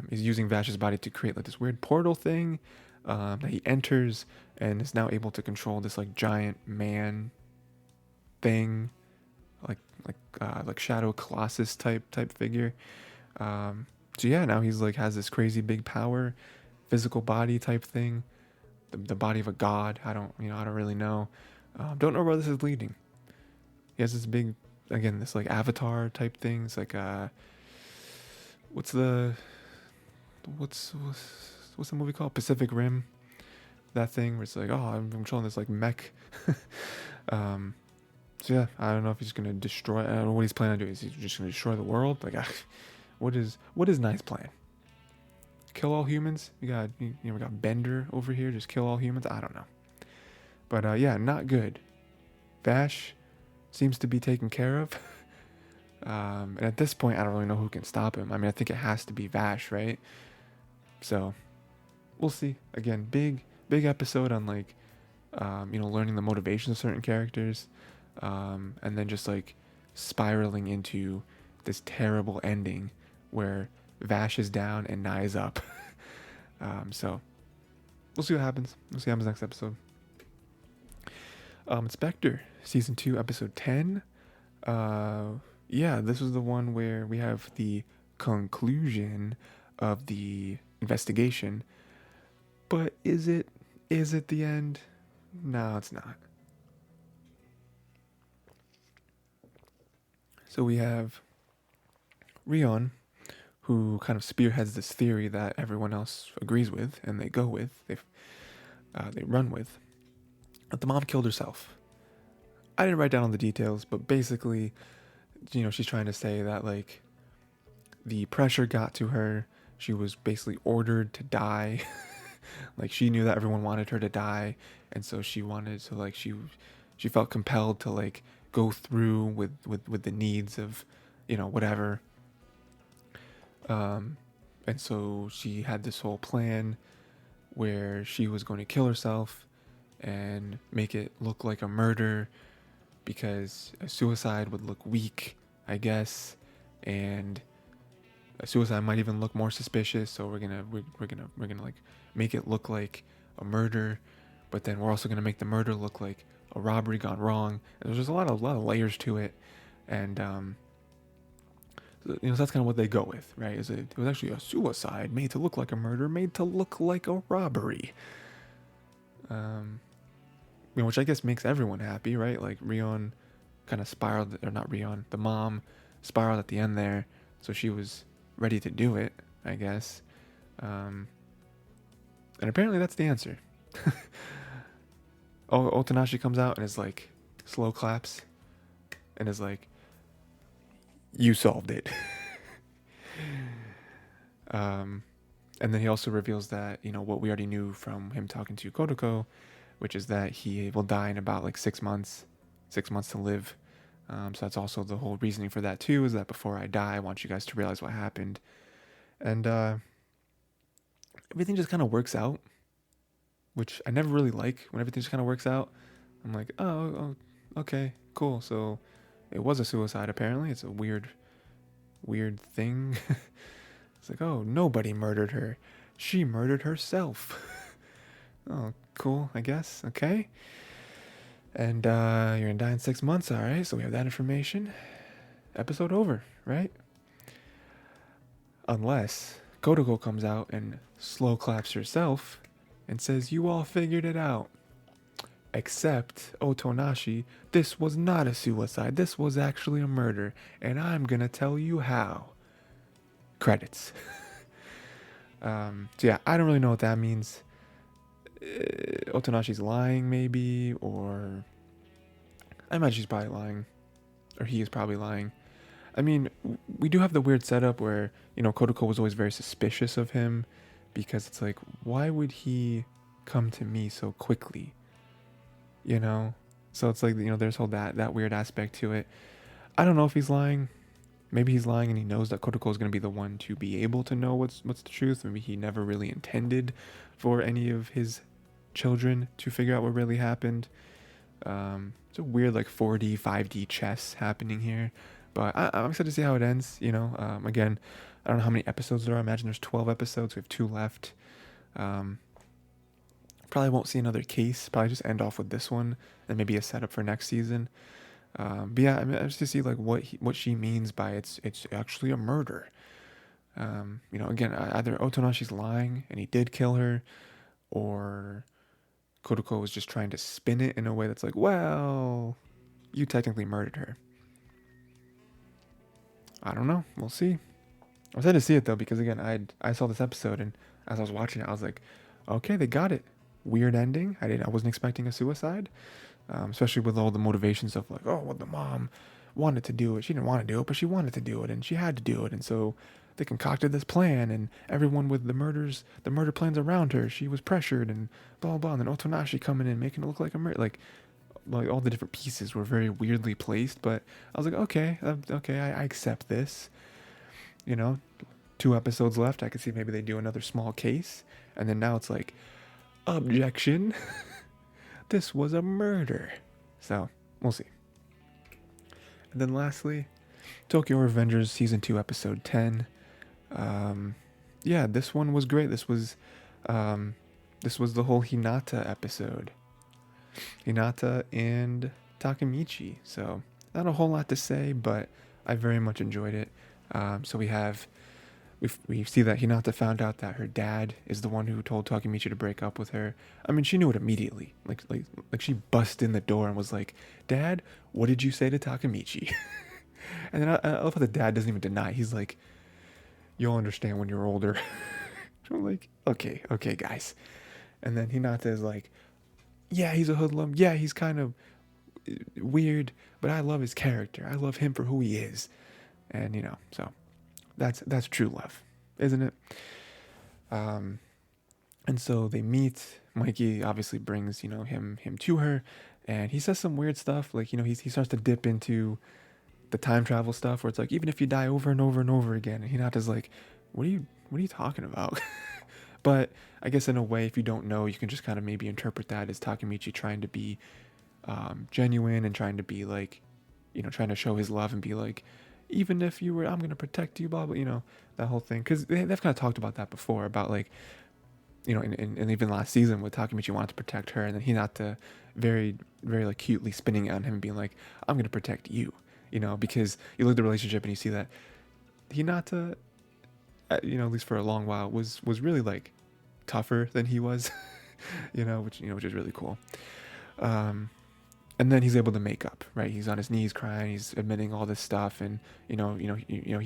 A: is using Vash's body to create like this weird portal thing that he enters and is now able to control this like giant man thing, like Shadow Colossus type figure. So yeah, now he's like has this crazy big power, physical body type thing, the body of a god. I don't really know. Don't know where this is leading. He has this big, again, this like avatar type thing. It's like what's the movie called? Pacific Rim. That thing where it's like, oh, I'm controlling this like mech. So yeah, I don't know if he's gonna destroy. I don't know what he's planning on doing. Is he just gonna destroy the world? Like, what is Knight's plan? Kill all humans? We got we got Bender over here. Just kill all humans? I don't know. But yeah, not good. Vash seems to be taken care of. And at this point, I don't really know who can stop him. I mean, I think it has to be Vash, right? So we'll see. Again, big episode on like, learning the motivations of certain characters, and then just like spiraling into this terrible ending where Vash is down and Nai's up. So we'll see what happens. We'll see what happens next episode. Spectre, season 2, episode 10. Yeah, this was the one where we have the conclusion of the investigation. But is it the end? No, it's not. So we have Rion, who kind of spearheads this theory that everyone else agrees with and they go with, they run with, that the mom killed herself. I didn't write down all the details, but basically, she's trying to say that like the pressure got to her. She was basically ordered to die. Like she knew that everyone wanted her to die, and so she wanted to like she felt compelled to like go through with the needs of whatever. And so she had this whole plan where she was going to kill herself and make it look like a murder, because a suicide would look weak, I guess, and a suicide might even look more suspicious. So we're gonna like make it look like a murder, but then we're also gonna make the murder look like a robbery gone wrong. And there's just a lot of layers to it, and so that's kind of what they go with, right? It was actually a suicide made to look like a murder, made to look like a robbery. Which I guess makes everyone happy, right? Like Rion kind of spiraled, or not Rion, the mom spiraled at the end there, so she was ready to do it, I guess. And apparently that's the answer. Otanashi comes out and is like, slow claps, and is like, you solved it. And then he also reveals that, what we already knew from him talking to Kodako, which is that he will die in about like 6 months, 6 months to live. So that's also the whole reasoning for that too, is that before I die, I want you guys to realize what happened. And everything just kind of works out, which I never really like when everything just kind of works out. I'm like, oh, okay, cool. So it was a suicide apparently. It's a weird thing. It's like, oh, nobody murdered her. She murdered herself. Oh, cool, I guess. Okay. And you're gonna die in 6 months, alright, so we have that information. Episode over, right? Unless Kotoko comes out and slow claps herself and says, you all figured it out. Except, Otonashi, this was not a suicide. This was actually a murder. And I'm gonna tell you how. Credits. So yeah, I don't really know what that means. Otonashi's lying, maybe, or I imagine she's probably lying, or he is probably lying. I mean, we do have the weird setup where, you know, Kotoko was always very suspicious of him, because it's like, why would he come to me so quickly? You know? So it's like, you know, there's whole that weird aspect to it. I don't know if he's lying. Maybe he's lying and he knows that Kotoko is going to be the one to be able to know what's the truth. Maybe he never really intended for any of his children to figure out what really happened. It's a weird like 4D, 5D chess happening here. But I'm excited to see how it ends, you know. Again, I don't know how many episodes there are. I imagine there's 12 episodes. We have 2 left. Probably won't see another case. Probably just end off with this one and maybe a setup for next season. But yeah, I mean, just to see like what she means by it's actually a murder. You know, again, either Otonashi's lying and he did kill her, or Kotoko was just trying to spin it in a way that's like, well, you technically murdered her. I don't know. We'll see. I'm excited to see it though, because again, I saw this episode and as I was watching it, I was like, okay, they got it. Weird ending. I wasn't expecting a suicide. Especially with all the motivations of like, oh, well, the mom wanted to do it. She didn't want to do it, but she wanted to do it, and she had to do it. And so they concocted this plan, and everyone with the murder plans around her, she was pressured, and blah, blah, blah. And then Otonashi coming in, making it look like a murder. Like all the different pieces were very weirdly placed, but I was like, okay, I accept this. You know, 2 episodes left. I could see maybe they do another small case. And then now it's like, objection. This was a murder. So, we'll see. And then lastly, Tokyo Revengers Season 2, Episode 10. Yeah, this one was great. This was the whole Hinata episode. Hinata and Takemichi. So, not a whole lot to say, but I very much enjoyed it. So we see that Hinata found out that her dad is the one who told Takemichi to break up with her. I mean, she knew it immediately. Like she busted in the door and was like, "Dad, what did you say to Takemichi?" And then I love how the dad doesn't even deny. He's like, "You'll understand when you're older." I'm like, okay, guys. And then Hinata is like, "Yeah, he's a hoodlum. Yeah, he's kind of weird, but I love his character. I love him for who he is." And you know, so that's true love, isn't it? And so they meet. Mikey obviously brings, you know, him to her, and he says some weird stuff. Like, you know, he starts to dip into the time travel stuff where it's like, even if you die over and over and over again, and Hinata's like, what are you talking about? But I guess in a way, if you don't know, you can just kind of maybe interpret that as Takemichi trying to be genuine and trying to be like, you know, trying to show his love and be like, even if you were, I'm going to protect you, blah, blah, you know, that whole thing. Because they've kind of talked about that before, about like, you know, in even last season with Takemichi wanted to protect her, and then Hinata very, very like cutely spinning on him and being like, I'm going to protect you, you know, because you look at the relationship and you see that Hinata, you know, at least for a long while, was really like tougher than he was, you know, which is really cool. And then he's able to make up, right? He's on his knees crying. He's admitting all this stuff, and he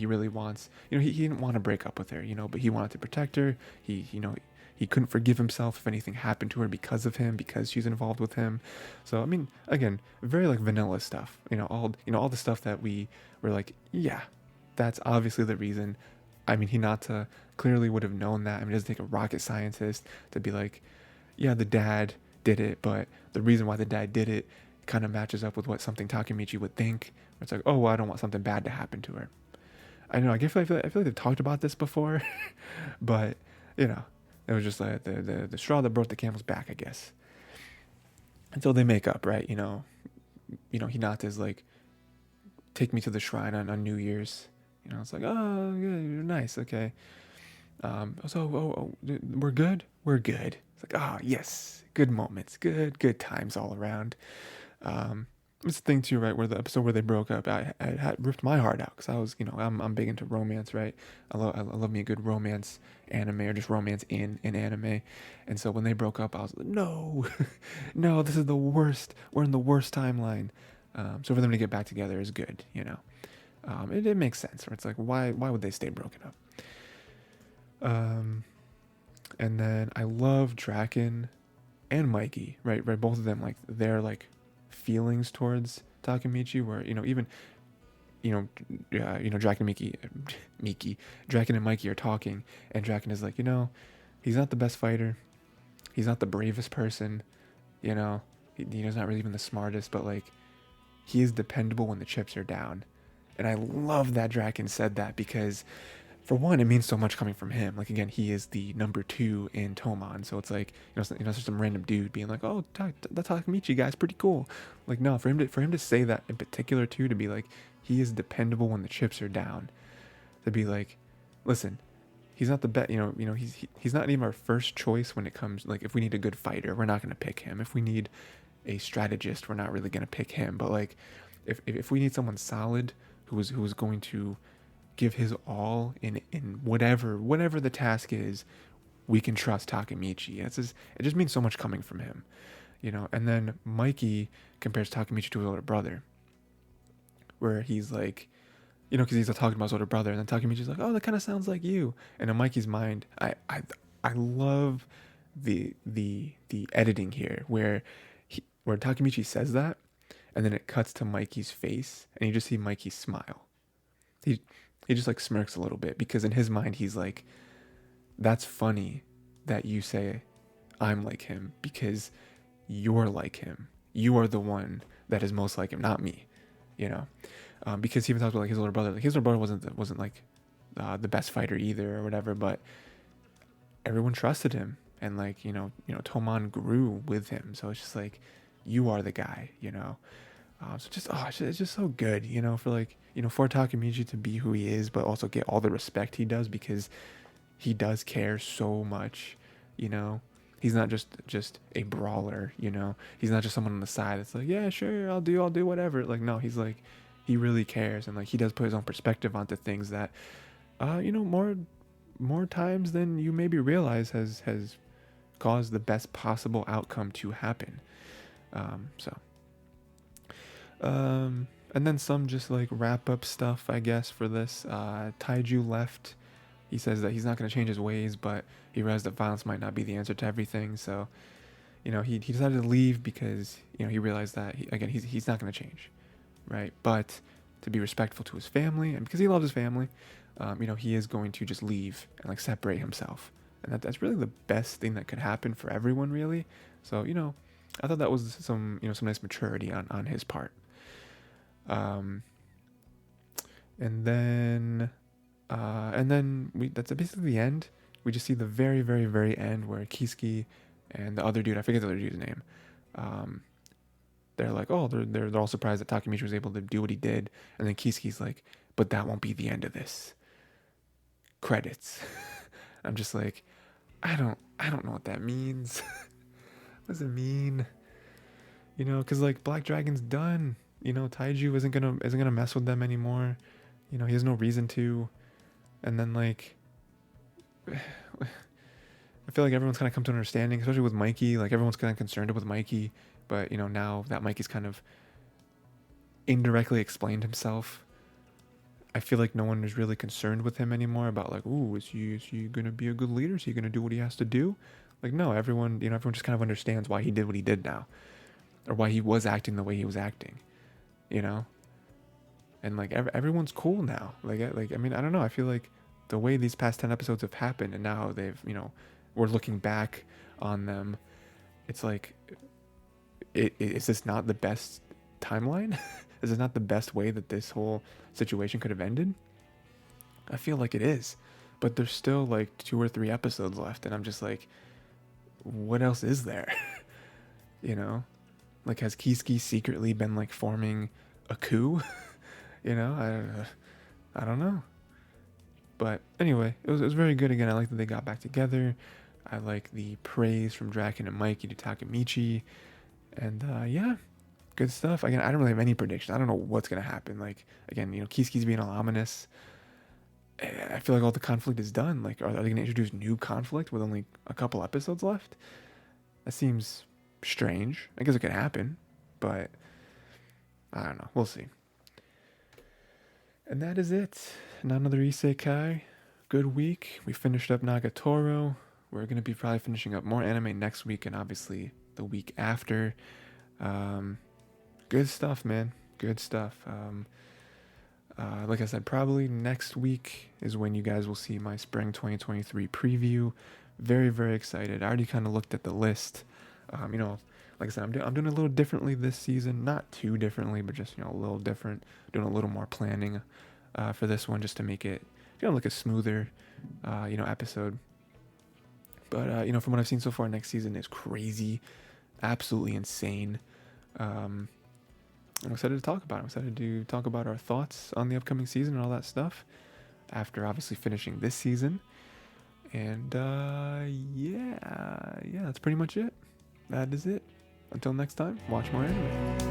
A: really wants. You know, he didn't want to break up with her, you know, but he wanted to protect her. He couldn't forgive himself if anything happened to her because of him, because she's involved with him. So I mean, again, very like vanilla stuff. All the stuff that we were like, yeah, that's obviously the reason. I mean, Hinata clearly would have known that. I mean, it doesn't take a rocket scientist to be like, yeah, the dad did it, but the reason why the dad did it kind of matches up with what something Takemichi would think. It's like, oh, well, I don't want something bad to happen to her. I don't know. I feel like they've talked about this before, but you know, it was just like the straw that broke the camel's back, I guess. Until they make up, right? Hinata's like, take me to the shrine on New Year's. It's like, oh, yeah, you're nice, okay. We're good. We're good. It's like, ah, yes, good moments, good times all around. It's the thing too, right? Where the episode where they broke up, I had ripped my heart out because I was, I'm big into romance, right? I love me a good romance anime or just romance in anime, and so when they broke up, I was like, no, no, this is the worst. We're in the worst timeline. So for them to get back together is good, It makes sense. Where it's like, why would they stay broken up? And then I love Draken and Mikey, right? Right, both of them, like their like feelings towards Takemichi, where even Draken and Draken and Mikey are talking, and Draken is like, he's not the best fighter, he's not the bravest person, he's not really even the smartest, but like he is dependable when the chips are down. And I love that Draken said that because, for one, it means so much coming from him. Like, again, he is the number 2 in Tomon, so it's like, it's just some random dude being like, oh, that Takemichi guy's pretty cool. Like, no, for him to say that in particular too, to be like, he is dependable when the chips are down. To be like, listen, he's not the best. He's not even our first choice when it comes, like, if we need a good fighter, we're not gonna pick him. If we need a strategist, we're not really gonna pick him. But like, if we need someone solid who is going to give his all in whatever the task is, we can trust Takemichi. It just means so much coming from him, And then Mikey compares Takemichi to his older brother, where he's like, because he's talking about his older brother, and then Takemichi's like, oh, that kind of sounds like you. And in Mikey's mind, I love the editing here, where Takemichi says that, and then it cuts to Mikey's face, and you just see Mikey smile. He just like smirks a little bit, because in his mind he's like, that's funny that you say I'm like him, because you're like him. You are the one that is most like him, not me. Because he even talks about like his older brother. Like, his older brother wasn't like the best fighter either or whatever, but everyone trusted him, and like Tomon grew with him. So it's just like, you are the guy, it's just so good, for Takemichi to be who he is, but also get all the respect he does, because he does care so much, he's not just a brawler, he's not just someone on the side that's like, yeah, sure, I'll do whatever. Like, no, he's like, he really cares, and like he does put his own perspective onto things that, more times than you maybe realize has caused the best possible outcome to happen. And then some just like wrap up stuff, I guess, for this. Taiju left. He says that he's not going to change his ways, but he realized that violence might not be the answer to everything. So, he decided to leave because, he realized that, he's not going to change, right? But to be respectful to his family, and because he loves his family, he is going to just leave and like separate himself. And that's really the best thing that could happen for everyone, really. So, I thought that was some nice maturity on his part. And then that's basically the end. We just see the very, very, very end where Kisuke and the other dude, I forget the other dude's name, they're like, oh, they're all surprised that Takemichi was able to do what he did, and then Kisuke's like, but that won't be the end of this. Credits. I'm just like, I don't know what that means. What does it mean? Because like Black Dragon's done. Taiju isn't gonna mess with them anymore. He has no reason to. And then like, I feel like everyone's kind of come to an understanding, especially with Mikey. Like, everyone's kind of concerned with Mikey, but now that Mikey's kind of indirectly explained himself, I feel like no one is really concerned with him anymore about like, ooh, is he gonna be a good leader? Is he gonna do what he has to do? Like, no, everyone just kind of understands why he did what he did now, or why he was acting the way he was acting, and like everyone's cool now. Like I mean, I don't know. I feel like the way these past 10 episodes have happened, and now they've, we're looking back on them, it's like, is this not the best timeline? Is this not the best way that this whole situation could have ended? I feel like it is, but there's still like 2 or 3 episodes left, and I'm just like, what else is there? You know, like, has Kiski secretly been like forming a coup? You know, I don't know. But anyway, it was very good. Again, I like that they got back together. I like the praise from Draken and Mikey to Takemichi, and yeah, good stuff. Again, I don't really have any prediction. I don't know what's gonna happen. Like, again, you know, Kiski's being all ominous. I feel like all the conflict is done. Like, are they gonna introduce new conflict with only a couple episodes left? That seems strange. I guess it could happen, but I don't know. We'll see. And that is it. Not another Isekai. Good week. We finished up Nagatoro. We're going to be probably finishing up more anime next week and obviously the week after. Good stuff, man. Good stuff. Like I said, probably next week is when you guys will see my spring 2023 preview. Very, very excited. I already kind of looked at the list. You know, like I said, I'm doing a little differently this season. Not too differently, but just, you know, a little different. Doing a little more planning for this one just to make it, you know, like a smoother, you know, episode. But, you know, from what I've seen so far, next season is crazy. Absolutely insane. I'm excited to talk about it. I'm excited to talk about our thoughts on the upcoming season and all that stuff after obviously finishing this season. And yeah, that's pretty much it. That is it. Until next time, watch more anime.